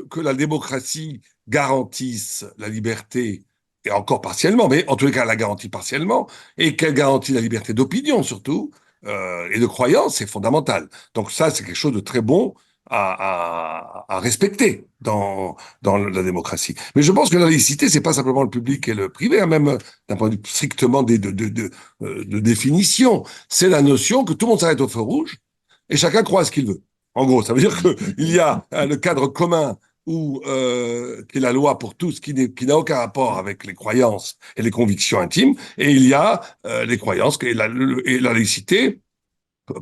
Que la démocratie garantisse la liberté, et encore partiellement, mais en tous les cas, elle la garantit partiellement, et qu'elle garantit la liberté d'opinion surtout, et de croyance, c'est fondamental. Donc ça, c'est quelque chose de très bon à respecter dans la démocratie. Mais je pense que la laïcité, c'est pas simplement le public et le privé, hein, même d'un point de vue strictement de définition. C'est la notion que tout le monde s'arrête au feu rouge, et chacun croit ce qu'il veut. En gros, ça veut dire qu'il y a le cadre commun qui est la loi pour tous, qui n'a aucun rapport avec les croyances et les convictions intimes, et il y a les croyances et la laïcité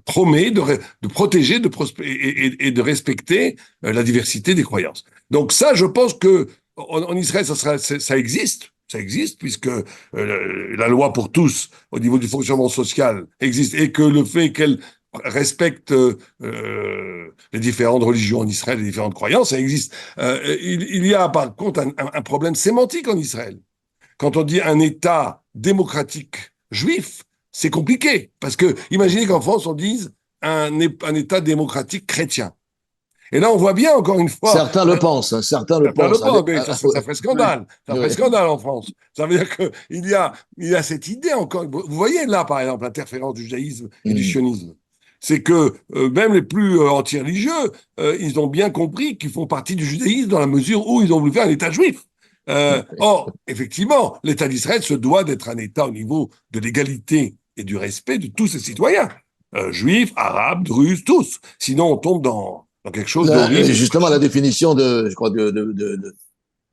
promet de protéger et de respecter la diversité des croyances. Donc ça, je pense que en Israël, ça existe. Ça existe puisque la loi pour tous au niveau du fonctionnement social existe et que le fait qu'elle respecte les différentes religions en Israël, les différentes croyances, ça existe. Il y a par contre un problème sémantique en Israël. Quand on dit un État démocratique juif, c'est compliqué. Parce que imaginez qu'en France, on dise un État démocratique chrétien. Et là, on voit bien, encore une fois, Certains le pensent, hein, certains le certains le pensent. pensent, mais ça Ouais, ferait Ouais. scandale. Ça ferait ouais. scandale en France. Ça veut dire qu'il y a cette idée encore. Vous voyez là, par exemple, l'interférence du judaïsme et du Hmm. sionisme. C'est que même les plus anti-religieux, ils ont bien compris qu'ils font partie du judaïsme dans la mesure où ils ont voulu faire un État juif. Or, effectivement, l'État d'Israël se doit d'être un État au niveau de l'égalité et du respect de tous ses citoyens, juifs, arabes, druzes, tous. Sinon, on tombe dans quelque chose d'horrible. Justement, la définition je crois,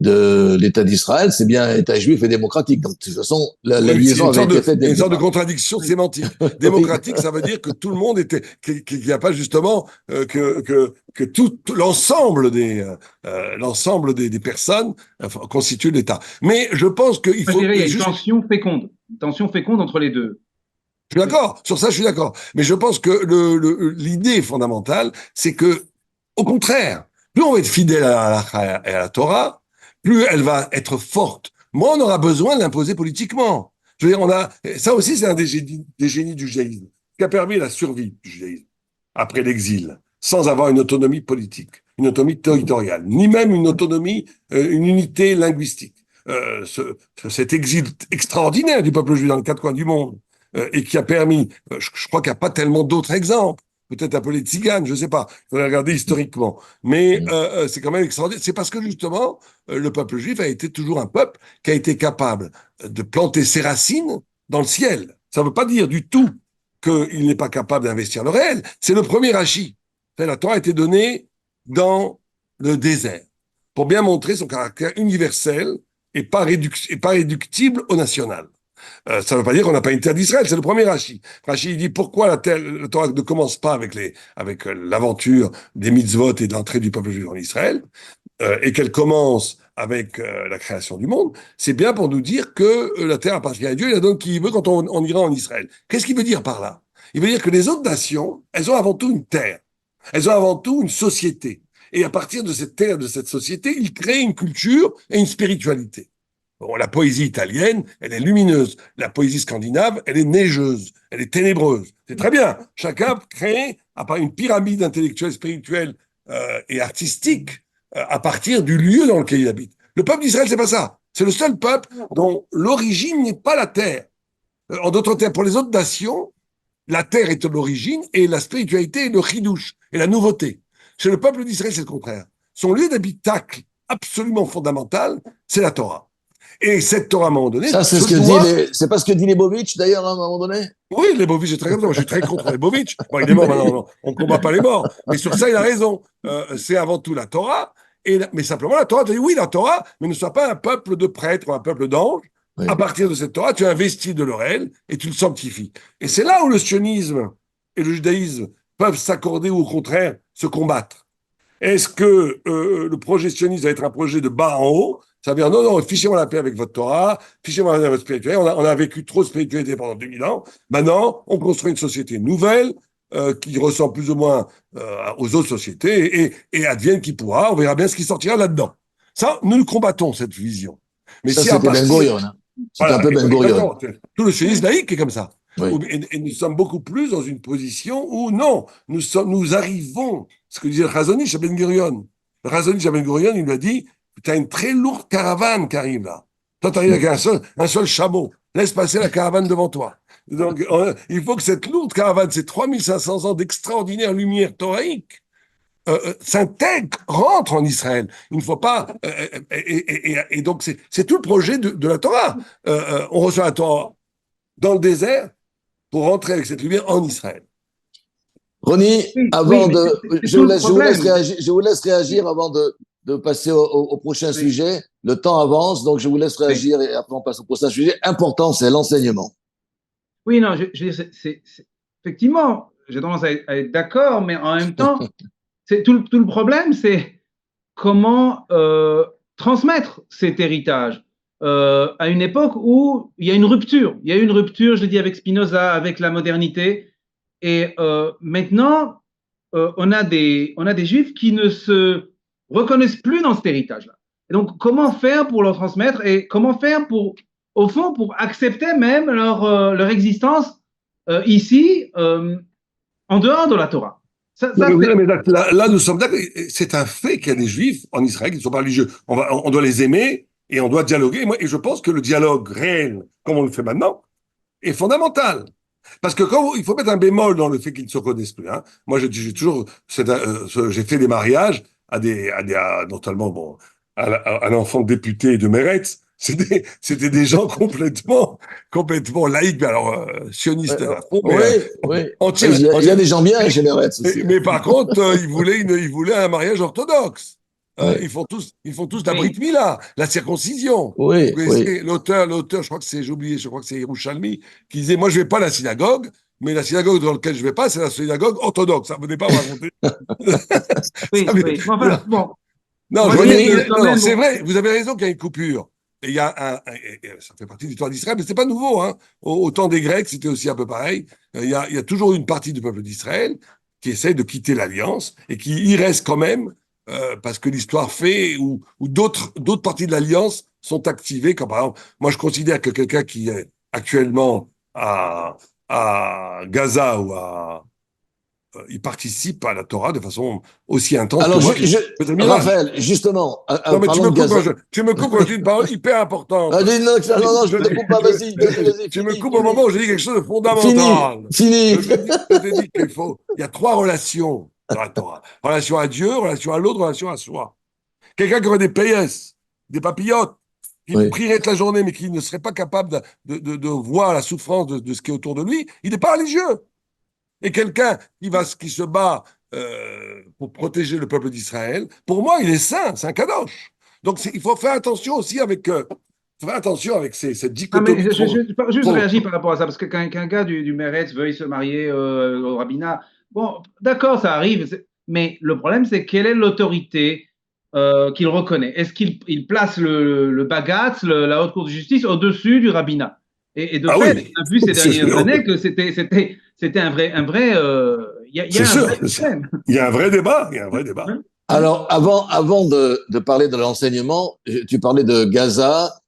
de l'État d'Israël, c'est bien État juif et démocratique. Donc, de toute façon, la Oui, liaison avait été faite il y dès a le une sorte de départ. contradiction sémantique. Oui. Démocratique, ça veut dire que tout le monde qu'il n'y a pas justement que tout l'ensemble des personnes constituent l'État. Mais je pense qu'il Je faut dirais, il y a une juste. tension féconde entre les deux. Je suis d'accord, sur ça je suis d'accord. Mais je pense que l'idée fondamentale, c'est que, au contraire, plus on va être fidèle à et à la Torah, plus elle va être forte. Moins on aura besoin de l'imposer politiquement. Je veux dire, ça aussi c'est un des génies du judaïsme, qui a permis la survie du judaïsme après l'exil, sans avoir une autonomie politique, une autonomie territoriale, ni même une autonomie, une unité linguistique. Cet exil extraordinaire du peuple juif dans les quatre coins du monde, et qui a permis, je crois qu'il n'y a pas tellement d'autres exemples, peut-être un peu les tziganes, je ne sais pas, il faudrait regarder historiquement, mais c'est quand même extraordinaire. C'est parce que justement, le peuple juif a été toujours un peuple qui a été capable de planter ses racines dans le ciel. Ça ne veut pas dire du tout qu'il n'est pas capable d'investir le réel. C'est le premier Rashi. La Torah a été donnée dans le désert pour bien montrer son caractère universel et pas réductible au national. Ça ne veut pas dire qu'on n'a pas une terre d'Israël, c'est le premier Rashi. Rashi, il dit pourquoi la Torah ne commence pas avec l'aventure des mitzvot et de l'entrée du peuple juif en Israël, et qu'elle commence avec la création du monde. C'est bien pour nous dire que la terre appartient à Dieu, il la donne qui veut quand on ira en Israël. Qu'est-ce qu'il veut dire par là? Il veut dire que les autres nations, elles ont avant tout une terre. Elles ont avant tout une société. Et à partir de cette terre, de cette société, ils créent une culture et une spiritualité. Bon, la poésie italienne, elle est lumineuse. La poésie scandinave, elle est neigeuse, elle est ténébreuse. C'est très bien. Chacun crée à part une pyramide intellectuelle, spirituelle et artistique à partir du lieu dans lequel il habite. Le peuple d'Israël, c'est pas ça. C'est le seul peuple dont l'origine n'est pas la terre. En d'autres termes, pour les autres nations, la terre est l'origine et la spiritualité est le chidouche et la nouveauté. Chez le peuple d'Israël, c'est le contraire. Son lieu d'habitacle absolument fondamental, c'est la Torah. Et cette Torah, à un moment donné, Ça, c'est c'est pas ce que dit Lebovitch, d'ailleurs, à un moment donné? Oui, Lebovitch est très comme ça. Moi, je suis très contre Lebovitch. Bon, il est mort maintenant, non, on ne combat pas les morts. Mais sur ça, il a raison. C'est avant tout la Torah. Mais simplement, la Torah, tu dis oui, la Torah, mais ne sois pas un peuple de prêtres ou un peuple d'anges. Oui. À partir de cette Torah, tu investis de l'Orel et tu le sanctifies. Et c'est là où le sionisme et le judaïsme peuvent s'accorder ou au contraire se combattre. Est-ce que le projet sioniste va être un projet de bas en haut, Ça veut dire, non, non, fichez-moi la paix avec votre Torah, fichez-moi la paix avec votre spiritualité. On a vécu trop de spiritualité pendant 2000 ans. Maintenant, on construit une société nouvelle qui ressemble plus ou moins aux autres sociétés et advienne qui pourra. On verra bien ce qui sortira là-dedans. Ça, nous combattons cette vision. Mais Ça, si à c'était Ben partir... Gurion. Hein. C'était un Voilà, peu Ben Gurion. exactement. Tout le sionisme laïque est comme ça. Oui. Et nous sommes beaucoup plus dans une position où non, nous arrivons, ce que disait le Razonich à Ben Gurion. Le Razonich à Ben Gurion, il lui a dit, tu as une très lourde caravane qui arrive là. Toi, tu arrives avec un seul chameau. Laisse passer la caravane devant toi. Donc, il faut que cette lourde caravane, ces 3500 ans d'extraordinaire lumière thoraïque, s'intègre, rentre en Israël. Il ne faut pas... et donc, c'est tout le projet de la Torah. On reçoit la Torah dans le désert pour rentrer avec cette lumière en Israël. Ronnie, Oui, avant mais de... c'est Je tout vous le laisse, je vous laisse problème. réagir, je vous laisse réagir avant de passer au prochain Oui, sujet. Le temps avance, donc je vous laisse oui. réagir et après on passe au prochain sujet. Important, c'est l'enseignement. Oui, non, je veux dire, effectivement, j'ai tendance à être d'accord, mais en même temps, c'est tout le problème, c'est comment transmettre cet héritage à une époque où il y a une rupture. Il y a eu une rupture, je l'ai dit, avec Spinoza, avec la modernité. Et maintenant, on a des juifs qui ne se reconnaissent plus dans cet héritage-là. Et donc, comment faire pour leur transmettre et comment faire pour, au fond, pour accepter même leur existence ici, en dehors de la Torah. Non, Ça c'est... mais là, nous sommes d'accord. C'est un fait qu'il y a des juifs en Israël qui ne sont pas religieux. On doit les aimer et on doit dialoguer. Et je pense que le dialogue réel, comme on le fait maintenant, est fondamental. Parce que quand il faut mettre un bémol dans le fait qu'ils ne se connaissent plus. Hein. Moi, j'ai toujours, j'ai fait des mariages notamment bon, à l'enfant de député de Meretz. C'était des gens complètement laïcs, mais alors sionistes à fond, mais Oui, oui. entiers. Il y a des gens bien chez Meretz aussi. Mais par contre, ils voulaient un mariage orthodoxe. Oui, Ils font tous la brit Oui, mila, la circoncision. Vous oui, oui. connaissez l'auteur, je crois que c'est Yerushalmi, qui disait, moi je vais pas à la synagogue, mais la synagogue dans laquelle je vais pas, c'est la synagogue orthodoxe. Ça ne venez pas me raconter. Ça oui, veut- oui. Enfin, bon, on non, va je dire Ronnie, que quand non, même, c'est bon, vrai, vous avez raison qu'il y a une coupure. Et il y a ça fait partie de l'histoire d'Israël, mais c'est pas nouveau, hein. Au temps des Grecs, c'était aussi un peu pareil. Il y a toujours une partie du peuple d'Israël qui essaie de quitter l'alliance et qui y reste quand même parce que l'histoire fait ou d'autres parties de l'alliance sont activées. Comme par exemple, moi je considère que quelqu'un qui est actuellement à Gaza il participe à la Torah de façon aussi intense que alors moi qui faisais le mirage. Raphaël, justement, Non, mais parlons de Gaza. tu me coupes quand je dis une parole hyper importante. Non, non, non, je ne te coupe pas, vas-y, vas-y, Tu me fini, coupes au moment où je dis quelque chose de fini, fondamental. fini. Je te dis il y a trois relations dans la Torah. Relation à Dieu, relation à l'autre, relation à soi. Quelqu'un qui aurait des PS, des papillotes, qui Oui. prierait toute la journée, mais qui ne serait pas capable de voir la souffrance de ce qui est autour de lui, il n'est pas religieux. Et quelqu'un qui se bat pour protéger le peuple d'Israël, pour moi, il est saint, c'est un kadosh. Donc il faut faire attention aussi avec cette non, mais dichotomie je juste trop. réagir par rapport à ça, parce que quand qu'un gars du Meretz veuille se marier au rabbinat, bon, d'accord, ça arrive, mais le problème, c'est quelle est l'autorité qu'il reconnaît? Est-ce qu'il place le Bagatz, la Haute Cour de justice, au-dessus du rabbinat? Et de Ah fait, oui, on a vu ces c'est dernières sûr. années que c'était un vrai, il y C'est a un sûr. vrai problème. Il y a un vrai débat. Il y a un vrai débat. Hein? Hein? Alors, avant de parler de l'enseignement, tu parlais de Gaza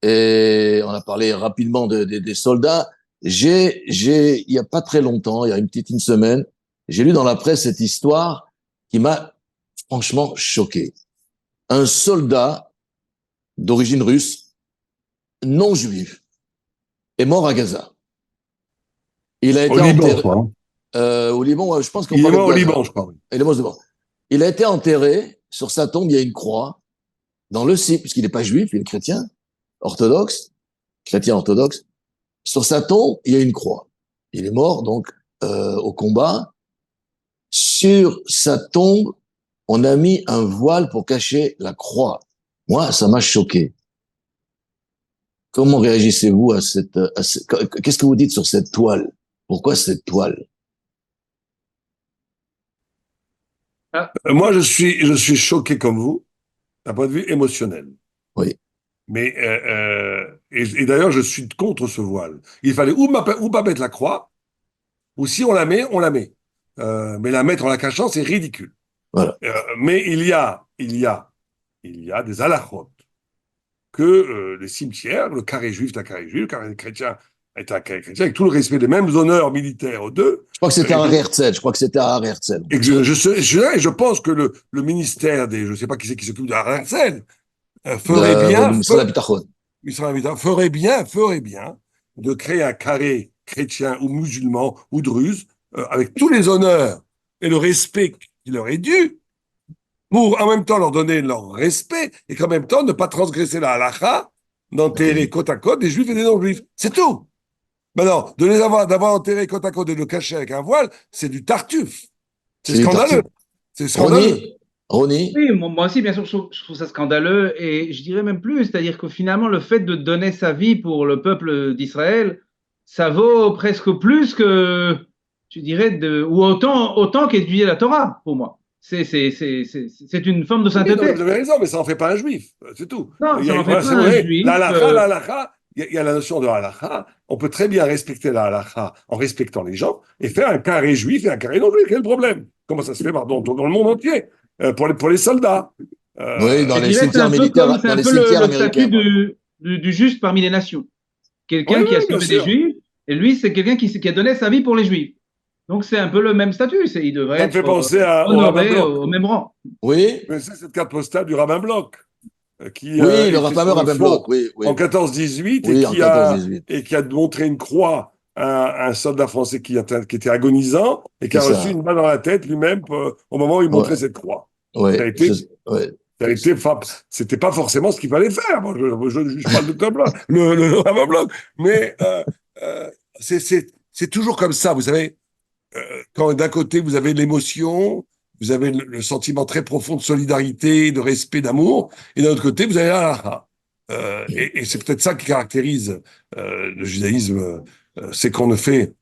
et on a parlé rapidement des soldats. Il y a pas très longtemps, il y a une semaine, j'ai lu dans la presse cette histoire qui m'a franchement choqué. Un soldat d'origine russe, non juif, est mort à Gaza. Il a Au été Liban, je enterré crois. Hein. au Liban. Ouais, je pense qu'on Il est parlait de mort au Gaza. Liban, je crois. Oui. Il est mort. Il a été enterré. Sur sa tombe, il y a une croix. Dans le site, puisqu'il n'est pas juif, il est chrétien orthodoxe, chrétien orthodoxe. Sur sa tombe, il y a une croix. Il est mort donc au combat. Sur sa tombe, on a mis un voile pour cacher la croix. Moi, ça m'a choqué. Comment réagissez-vous qu'est-ce que vous dites sur cette toile? Pourquoi cette toile? Ah, Moi, je suis choqué comme vous, d'un point de vue émotionnel. Oui. Mais et d'ailleurs, je suis contre ce voile. Il fallait ou pas mettre la croix, ou si on la met, on la met. Mais la mettre en la cachant, c'est ridicule. Voilà. Mais il y a des halakhot que les cimetières, le carré juif est un carré juif, le carré chrétien est un carré chrétien, avec tout le respect des mêmes honneurs militaires aux deux. Je crois que c'était à Herzl. Je crois que c'était à Herzl. Et je pense que le ministère des, je ne sais pas qui c'est qui s'occupe de Herzl, ferait bien de créer un carré chrétien ou musulman ou druze avec tous les honneurs et le respect qui leur est dû pour en même temps leur donner leur respect et qu'en même temps ne pas transgresser la halakha d'enterrer côte à côte des juifs et des non-juifs. C'est tout. Maintenant, d'avoir enterré côte à côte et de le cacher avec un voile, c'est du tartuffe. C'est scandaleux. C'est scandaleux. Ronnie. Oui, moi aussi, bien sûr, je trouve ça scandaleux et je dirais même plus, c'est-à-dire que finalement, le fait de donner sa vie pour le peuple d'Israël, ça vaut presque plus que, je dirais, ou autant qu'étudier la Torah, pour moi. C'est une forme de Oui, non, sainteté. vous avez raison, mais ça n'en fait pas un juif, c'est tout. Non, ça n'en fait pas C'est un vrai, juif. la halakha, il y a la notion de halakha. On peut très bien respecter la halakha en respectant les gens et faire un carré juif et un carré non juif. Quel problème? Comment ça se fait, pardon, dans le monde entier, pour les soldats. Oui, dans Je les dirais que cimetières militaires, c'est dans un les peu cimetières le statut américains. du juste parmi les nations. Oui, Quelqu'un qui a bien sauvé des sûr. juifs, et lui, c'est quelqu'un qui a donné sa vie pour les juifs. Donc c'est un peu le même statut, il devrait Ça me fait être penser au rabbin honoré Bloch. au même rang. Oui, Mais c'est cette carte postale du rabbin Bloch qui oui, était fameux sur le rabbin Bloch. front Oui, en oui, 14-18 oui, en 14-18. et qui a montré une croix à un soldat français qui était agonisant et qui C'est a reçu ça. une balle dans la tête lui-même au moment où il montrait Ouais, cette croix. Ça a ouais, été, ouais. ça a été, c'était pas forcément ce qu'il fallait faire. Moi, je ne juge pas le docteur Bloch, le rabbin Bloch, mais euh, c'est toujours comme ça. Vous savez, quand d'un côté vous avez l'émotion, vous avez le sentiment très profond de solidarité, de respect, d'amour, et d'un autre côté vous avez la et c'est peut-être ça qui caractérise le judaïsme, c'est qu'on ne fait,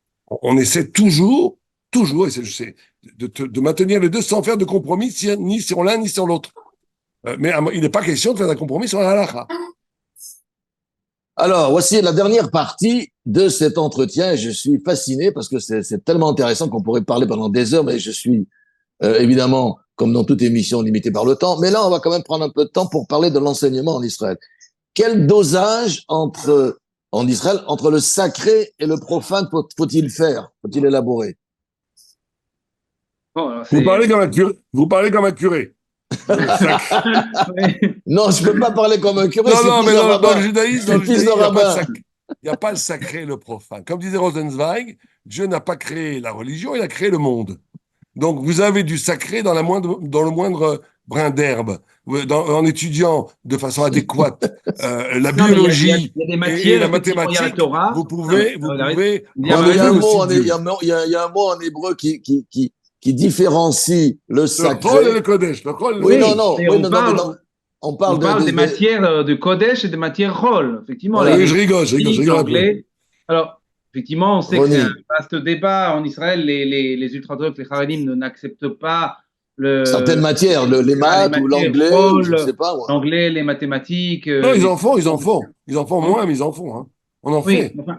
on essaie toujours, et de maintenir les deux sans faire de compromis ni sur l'un ni sur l'autre. Mais il n'est pas question de faire un compromis sur la halakha. Alors, voici la dernière partie de cet entretien. Je suis fasciné parce que c'est tellement intéressant qu'on pourrait parler pendant des heures, mais je suis évidemment, comme dans toute émission, limité par le temps. Mais là, on va quand même prendre un peu de temps pour parler de l'enseignement en Israël. Quel dosage en Israël, entre le sacré et le profane faut-il faire? Faut-il élaborer? Bon, alors Vous parlez comme un curé. Non, je peux pas parler comme un curé, Non, je suis non, fils mais de dans le rabbin. judaïsme, Je suis fils de rabbin. il n'y a pas le sacré et le profane. Comme disait Rosenzweig, Dieu n'a pas créé la religion, il a créé le monde. Donc vous avez du sacré dans le moindre brin d'herbe. En étudiant de façon adéquate la Non, mais biologie il y a des et matières, la effectivement, il y a la mathématique, Torah. vous Non, mais, pouvez, vous David, pouvez il y a Ouais, mais il y a enlever un raison. mot aussi en, il y Dieu. a, il y a un mot en hébreu qui différencie le Le chol et le sacré. kodesh, le chol et le Oui, non, Oui, kodesh. non, et oui, non, non, mais on parle on parle des matières de Kodesh et des matières Rol. Effectivement, voilà. Oui, je rigole un peu. l'anglais. Alors, effectivement, on sait que c'est un Ronnie, vaste débat. En Israël, les ultra-orthodoxes, les Haredim n'acceptent pas certaines matières, les les maths ou matières l'anglais, ou je ne sais Rol, pas, moi. l'anglais, les mathématiques, Non, ils les en font, ils en sciences. font. Ils en font Hein. moins, mais ils en font. Hein. On en Oui, fait. enfin,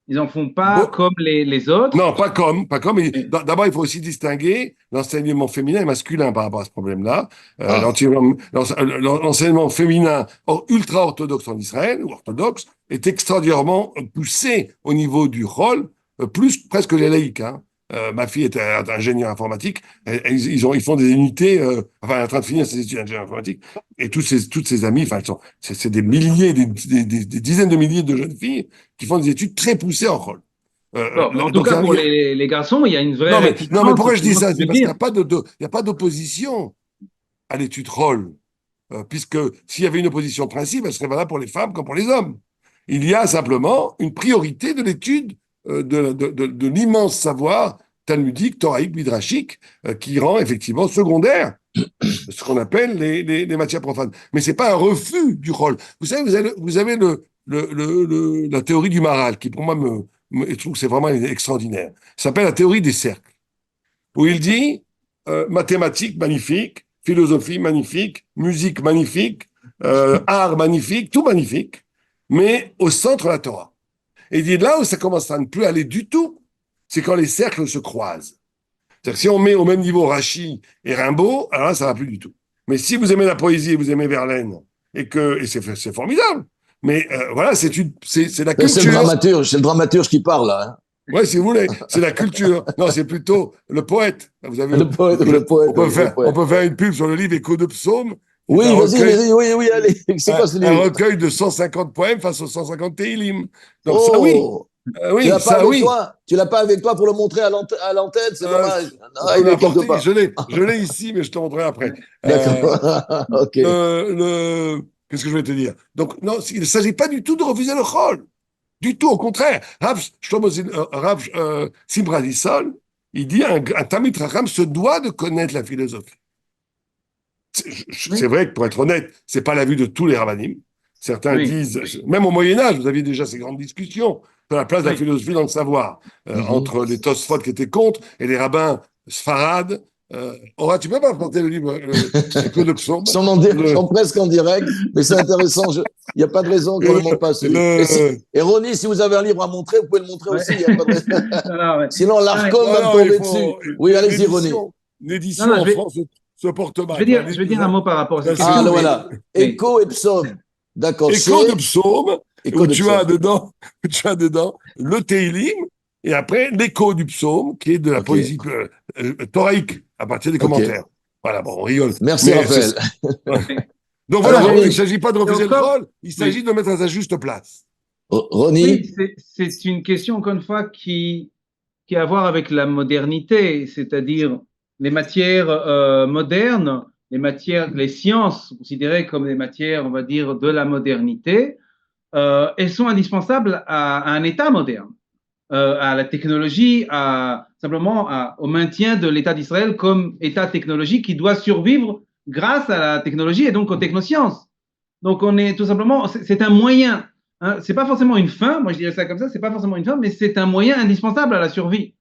ils n'en font pas Bon, comme les autres. non, pas comme. Oui. D'abord, il faut aussi distinguer l'enseignement féminin et masculin par rapport à ce problème-là. Ah, L'enseignement féminin ultra-orthodoxe en Israël, ou orthodoxe, est extraordinairement poussé au niveau du rôle, plus presque les laïcs. Hein. Ma fille est ingénieure informatique. Ils font des unités, enfin, elle est en train de finir ses études d'ingénieur informatique. Et toutes ses amies, enfin, c'est des milliers, des dizaines de milliers de jeunes filles qui font des études très poussées en rôle. Bon, mais en tout Donc, cas, pour les garçons, il y a une vraie non, mais réticence, pourquoi je dis effectivement, ça? tu C'est veux parce qu'il n'y dire. a pas il y a pas d'opposition à l'étude rôle. Puisque s'il y avait une opposition de principe, elle serait valable pour les femmes comme pour les hommes. Il y a simplement une priorité de l'étude de l'immense savoir talmudique, thoraïque, midrashique, qui rend effectivement secondaire ce qu'on appelle les matières profanes. Mais c'est pas un refus du rôle. Vous savez, vous avez la théorie du Maral, qui pour moi, je trouve que c'est vraiment extraordinaire. Ça s'appelle la théorie des cercles, où il dit mathématiques magnifiques, philosophie magnifique, musique magnifique, art magnifique, tout magnifique, mais au centre la Torah. Et il dit là où ça commence à ne plus aller du tout, c'est quand les cercles se croisent. C'est-à-dire que si on met au même niveau Rachi et Rimbaud, alors là, ça va plus du tout. Mais si vous aimez la poésie et vous aimez Verlaine, et c'est formidable, mais voilà, c'est la culture. C'est le dramaturge qui parle, là. Hein. Ouais, si vous voulez, c'est la culture. Non, c'est plutôt le poète. Vous avez, le poète. On peut faire une pub sur le livre Écho de psaumes. Oui, vas-y, oui, allez. C'est quoi ce livre? Un recueil de 150 poèmes face aux 150 Télim. Donc oh, ça, oui. Oui, Tu l'as pas avec toi pour le montrer à l'antenne, c'est dommage. Non, il est quelque part. Je l'ai ici, mais je te montrerai après. D'accord. Ok. Qu'est-ce que je voulais te dire? Donc, non, il ne s'agit pas du tout de refuser le chol. Du tout, au contraire. Rav Simradisol, il dit un Talmid Chacham se doit de connaître la philosophie. C'est vrai que, pour être honnête, c'est pas la vue de tous les rabbinim. Certains disent, même au Moyen-Âge, vous aviez déjà ces grandes discussions sur la place de la philosophie dans le savoir, entre les Tosfot qui étaient contre et les rabbins sfarades. Aura, tu peux pas apporter le livre Écho de psaumes Sans presque en direct, mais c'est intéressant. Il n'y a pas de raison qu'on ne le montre pas. Et Ronnie, si vous avez un livre à montrer, vous pouvez le montrer aussi. Y a pas de... Sinon, l'ARCOM va me tomber dessus. Oui, allez-y, Ronnie. L'édition en France se porte mal. Je vais dire un mot par rapport à ça. Ah, voilà. Écho et psaume. D'accord. Écho de psaume, où tu as dedans le Teilim, et après l'écho du psaume, qui est de la poésie thoraïque, à partir des commentaires. Voilà, bon, on rigole. Merci, Raphaël. Donc voilà, il ne s'agit pas de refuser le rôle, il s'agit de le mettre à sa juste place. Ronnie? Oui, c'est une question, encore une fois, qui a à voir avec la modernité, c'est-à-dire les matières modernes, les sciences considérées comme des matières, on va dire, de la modernité, elles sont indispensables à un État moderne. À la technologie, simplement au maintien de l'État d'Israël comme État technologique qui doit survivre grâce à la technologie et donc aux technosciences. Donc on est tout simplement, c'est un moyen. Hein, c'est pas forcément une fin. Moi je dirais ça comme ça, c'est pas forcément une fin, mais c'est un moyen indispensable à la survie.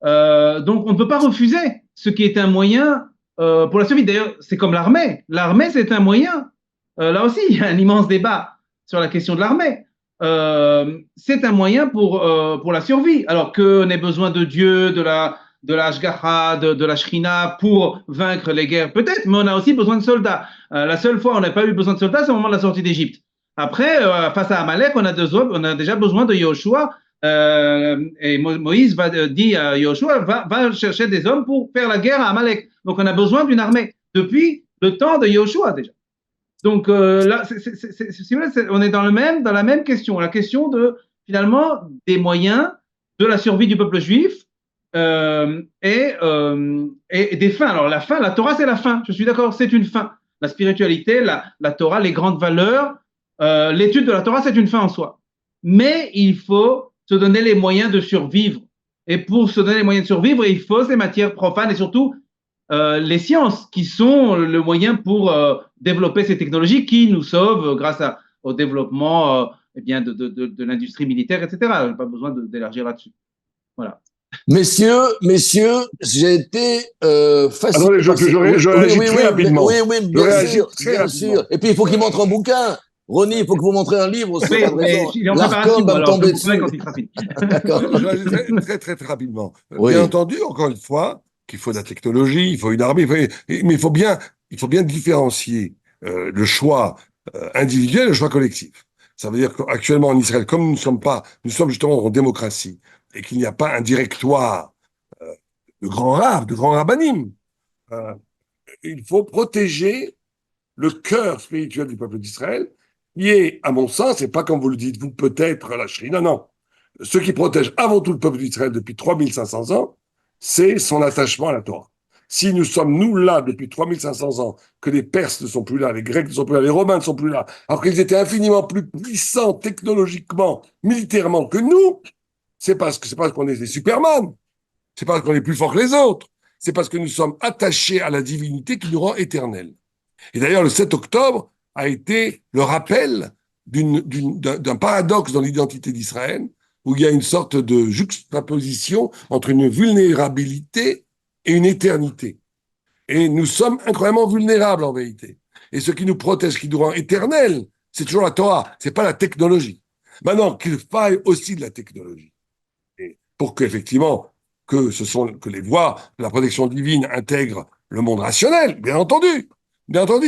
Donc on ne peut pas refuser ce qui est un moyen pour la survie. D'ailleurs, c'est comme l'armée. L'armée c'est un moyen. Là aussi, il y a un immense débat sur la question de l'armée. C'est un moyen pour la survie. Alors qu'on ait besoin de Dieu, de la Ashgaha, de la Shrina pour vaincre les guerres, peut-être, mais on a aussi besoin de soldats. La seule fois où on n'a pas eu besoin de soldats, c'est au moment de la sortie d'Égypte. Après, face à Amalek, on a déjà besoin de Yoshua. Et Moïse dit à Yoshua, va chercher des hommes pour faire la guerre à Amalek. Donc on a besoin d'une armée depuis le temps de Yoshua déjà. Donc là, on est dans la même question, la question de finalement des moyens de la survie du peuple juif et des fins. Alors la fin, la Torah c'est la fin. Je suis d'accord, c'est une fin. La spiritualité, la Torah, les grandes valeurs, l'étude de la Torah c'est une fin en soi. Mais il faut se donner les moyens de survivre. Et pour se donner les moyens de survivre, il faut ces matières profanes et surtout les sciences qui sont le moyen pour développer ces technologies qui nous sauvent grâce au développement eh bien de l'industrie militaire, etc. Je n'ai pas besoin d'élargir là-dessus. Voilà. Messieurs, j'ai été fasciné. Alors, je réagis très rapidement. Oui, bien sûr. Et puis, il faut qu'il montre un bouquin. Ronnie, il faut que vous montrez un livre aussi. L'ARCOM va me tomber dessus. D'accord. Très rapidement. Oui. Bien entendu, encore une fois, qu'il faut de la technologie, il faut une armée, mais il faut bien différencier le choix individuel et le choix collectif. Ça veut dire qu'actuellement en Israël, comme nous sommes justement en démocratie, et qu'il n'y a pas un directoire de grands rabbinim, il faut protéger le cœur spirituel du peuple d'Israël, qui est, à mon sens, et pas comme vous le dites, vous peut-être la Shrina, non. Ce qui protège avant tout le peuple d'Israël depuis 3500 ans, c'est son attachement à la Torah. Si nous sommes, nous, là, depuis 3500 ans, que les Perses ne sont plus là, les Grecs ne sont plus là, les Romains ne sont plus là, alors qu'ils étaient infiniment plus puissants technologiquement, militairement que nous, c'est parce qu'on est des Superman, c'est parce qu'on est plus fort que les autres, c'est parce que nous sommes attachés à la divinité qui nous rend éternels. Et d'ailleurs, le 7 octobre a été le rappel d'un paradoxe dans l'identité d'Israël, où il y a une sorte de juxtaposition entre une vulnérabilité et une éternité. Et nous sommes incroyablement vulnérables en vérité. Et ce qui nous protège, qui nous rend éternel, c'est toujours la Torah, c'est pas la technologie. Maintenant, qu'il faille aussi de la technologie. Et pour qu'effectivement, que les voies de la protection divine intègrent le monde rationnel, bien entendu. Bien entendu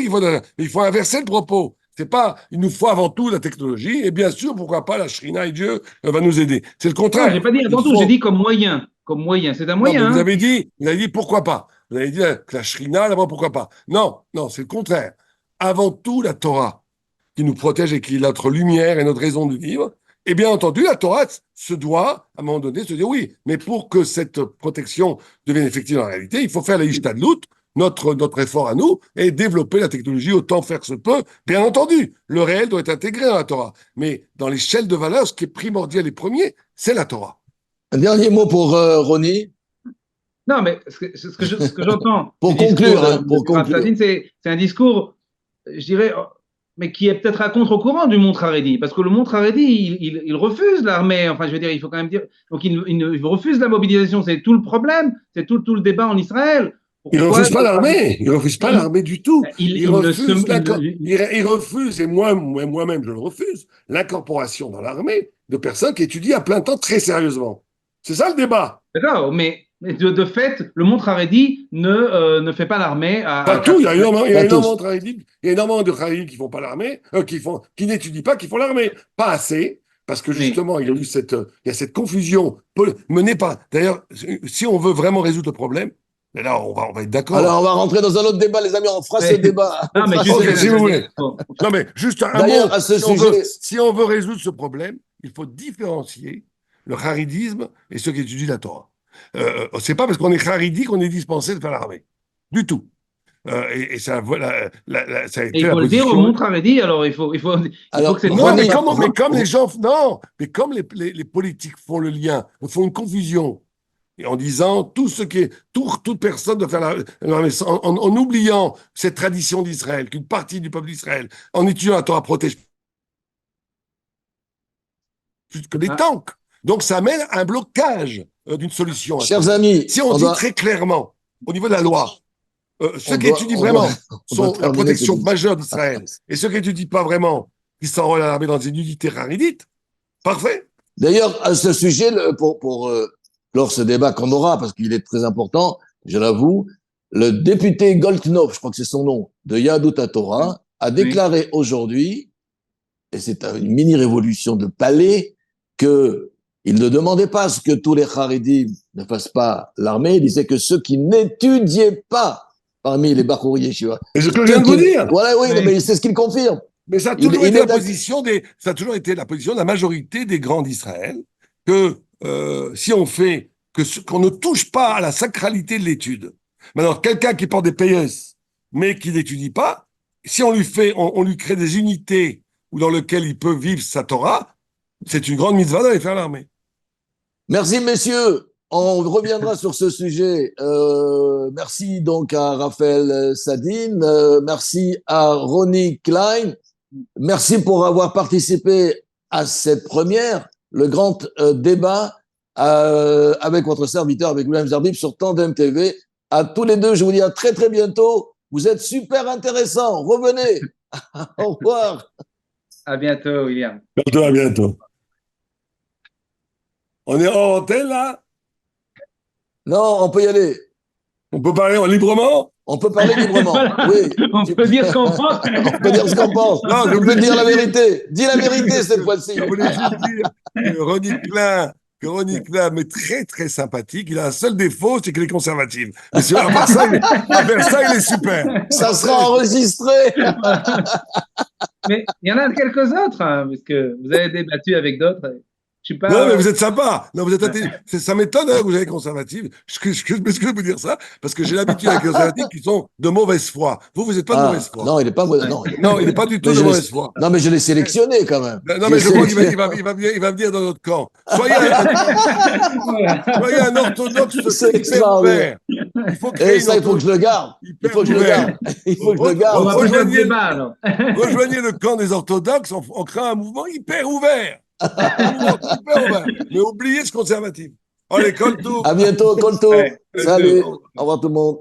il faut inverser le propos. C'est pas, il nous faut avant tout la technologie, et bien sûr, pourquoi pas la Shrina et Dieu va nous aider. C'est le Non, contraire. j'ai pas dit avant tout, j'ai dit comme moyen. Comme moyen, c'est un Non, mais moyen. vous avez dit pourquoi pas. Vous avez dit que la Shrina, d'abord pourquoi pas. Non, non, c'est le contraire. Avant tout, la Torah, qui nous protège et qui est notre lumière et notre raison de vivre. Et bien entendu, la Torah se doit, à un moment donné, se dire oui, mais pour que cette protection devienne effective en réalité, il faut faire la Ishtadlut, notre effort à nous, et développer la technologie autant faire se peut. Bien entendu, le réel doit être intégré dans la Torah. Mais dans l'échelle de valeur, ce qui est primordial et premier, c'est la Torah. Un dernier mot pour Ronnie. Non, mais ce que j'entends Pour du conclure, discours hein, de pour Rav conclure. Sadin, c'est un discours, je dirais, mais qui est peut-être à contre-courant du monde Haredi, parce que le monde Haredi, il refuse l'armée, enfin, je veux dire, il faut quand même dire, donc il refuse la mobilisation, c'est tout le problème, c'est tout le débat en Israël. Il Pourquoi refuse pas l'armée. Il refuse pas l'armée du tout. Il ne se, refuse il refuse, et moi-même je le refuse, l'incorporation dans l'armée de personnes qui étudient à plein temps très sérieusement. C'est ça le débat. D'accord, mais de fait, le monde Haredi ne fait pas l'armée Pas à tout. Il y a énormément, il y a Pas énormément tous. de Haredim, il y a énormément de Haredim qui font pas l'armée, qui n'étudient pas, qui font l'armée. Pas assez. Parce que Oui. justement, il y a cette confusion menée par. D'ailleurs, si on veut vraiment résoudre le problème, mais là, on va être d'accord. Alors, on va rentrer dans un autre débat, les amis. On fera ce Oui. débat. Non, On mais fera juste, Ok, ce si vous voulez. bon. Non, mais juste un D'ailleurs, mot. à ce Si on sujet, si on veut résoudre ce problème, il faut différencier le haridisme et ceux qui étudient la Torah. C'est pas parce qu'on est haridi qu'on est dispensé de faire l'armée. Du tout. Et ça, voilà, ça a Et été il la faut le dire au position. monde Haredi, alors il faut alors, que cette Non, voix mais Ronnie, passe. comme les gens. Non, mais comme les politiques font le lien, font une confusion. Et en disant toute personne doit faire l'armée, en oubliant cette tradition d'Israël, qu'une partie du peuple d'Israël, en étudiant la Torah, protège plus que les Ah, tanks. Donc ça amène à un blocage d'une solution à ce chers problème. amis, Si on dit très clairement, au niveau de la loi, ceux qui étudient vraiment on doit sont la terminer cette protection émission. majeure d'Israël, et ceux qui n'étudient pas vraiment, qui s'enrôlent à l'armée dans une unité raridite, parfait. D'ailleurs, à ce sujet, pour clore ce débat qu'on aura, parce qu'il est très important, je l'avoue, le député Goltnov, je crois que c'est son nom, de Yahadut Torah, a oui. déclaré aujourd'hui, et c'est une mini-révolution de palais, que il ne demandait pas à ce que tous les Haredim ne fassent pas l'armée, il disait que ceux qui n'étudiaient pas parmi les Bachouri Yeshiva, Et ce que je viens de vous dire. voilà, oui, Oui. mais c'est ce qu'il confirme. Mais ça a Il, toujours il été est la d'accord. position ça a toujours été la position de la majorité des grands d'Israël que si on fait qu'on ne touche pas à la sacralité de l'étude. Maintenant, quelqu'un qui porte des PS mais qui n'étudie pas, si on lui fait, on lui crée des unités dans lesquelles il peut vivre sa Torah, c'est une grande mitzvah d'aller faire l'armée. Merci, messieurs. On reviendra sur ce sujet. Merci donc à Raphaël Sadine. Merci à Ronnie Klein. Merci pour avoir participé à cette première, le grand débat avec votre serviteur, avec William Zarbib sur Tandem TV. À tous les deux, je vous dis à très très bientôt. Vous êtes super intéressants. Revenez. Au revoir. À bientôt, William. Bientôt, à bientôt. On est en antenne là? Non, on peut y aller. On peut parler librement? On peut parler librement. Voilà. Oui. On peut dire ce qu'on pense. On peut dire ce qu'on pense. Non, je Tu voulais peux dire juste la vérité. Dis la vérité cette fois-ci. Je voulais juste dire que Ronnie Klein est très très sympathique. Il a un seul défaut, c'est qu'il est conservatif. Mais à part ça, il est super. Ça sera enregistré. Mais il y en a quelques autres, hein, parce que vous avez débattu avec d'autres. Je suis Non, mais pas. vous êtes sympa. Non, vous êtes ça m'étonne que vous avez conservatif. Je peux vous dire ça parce que j'ai l'habitude avec les conservatifs qui sont de mauvaise foi. Vous n'êtes pas de mauvaise foi. Non, il n'est pas. Non, il n'est pas du tout de mauvaise foi. Non, mais je l'ai sélectionné quand même. Non, mais je crois qu'il va venir dans notre camp. Soyez un orthodoxe hyper ouvert. Il faut Et ça, il faut que je le garde. Il faut que je le garde. Il faut que je le garde. On va plus notre débat, alors. Rejoignez le camp des orthodoxes en créant un mouvement hyper ouvert. Mais oubliez ce conservatif. Allez, Colto. À bientôt, Colto. Ouais, Salut. Au revoir tout le monde.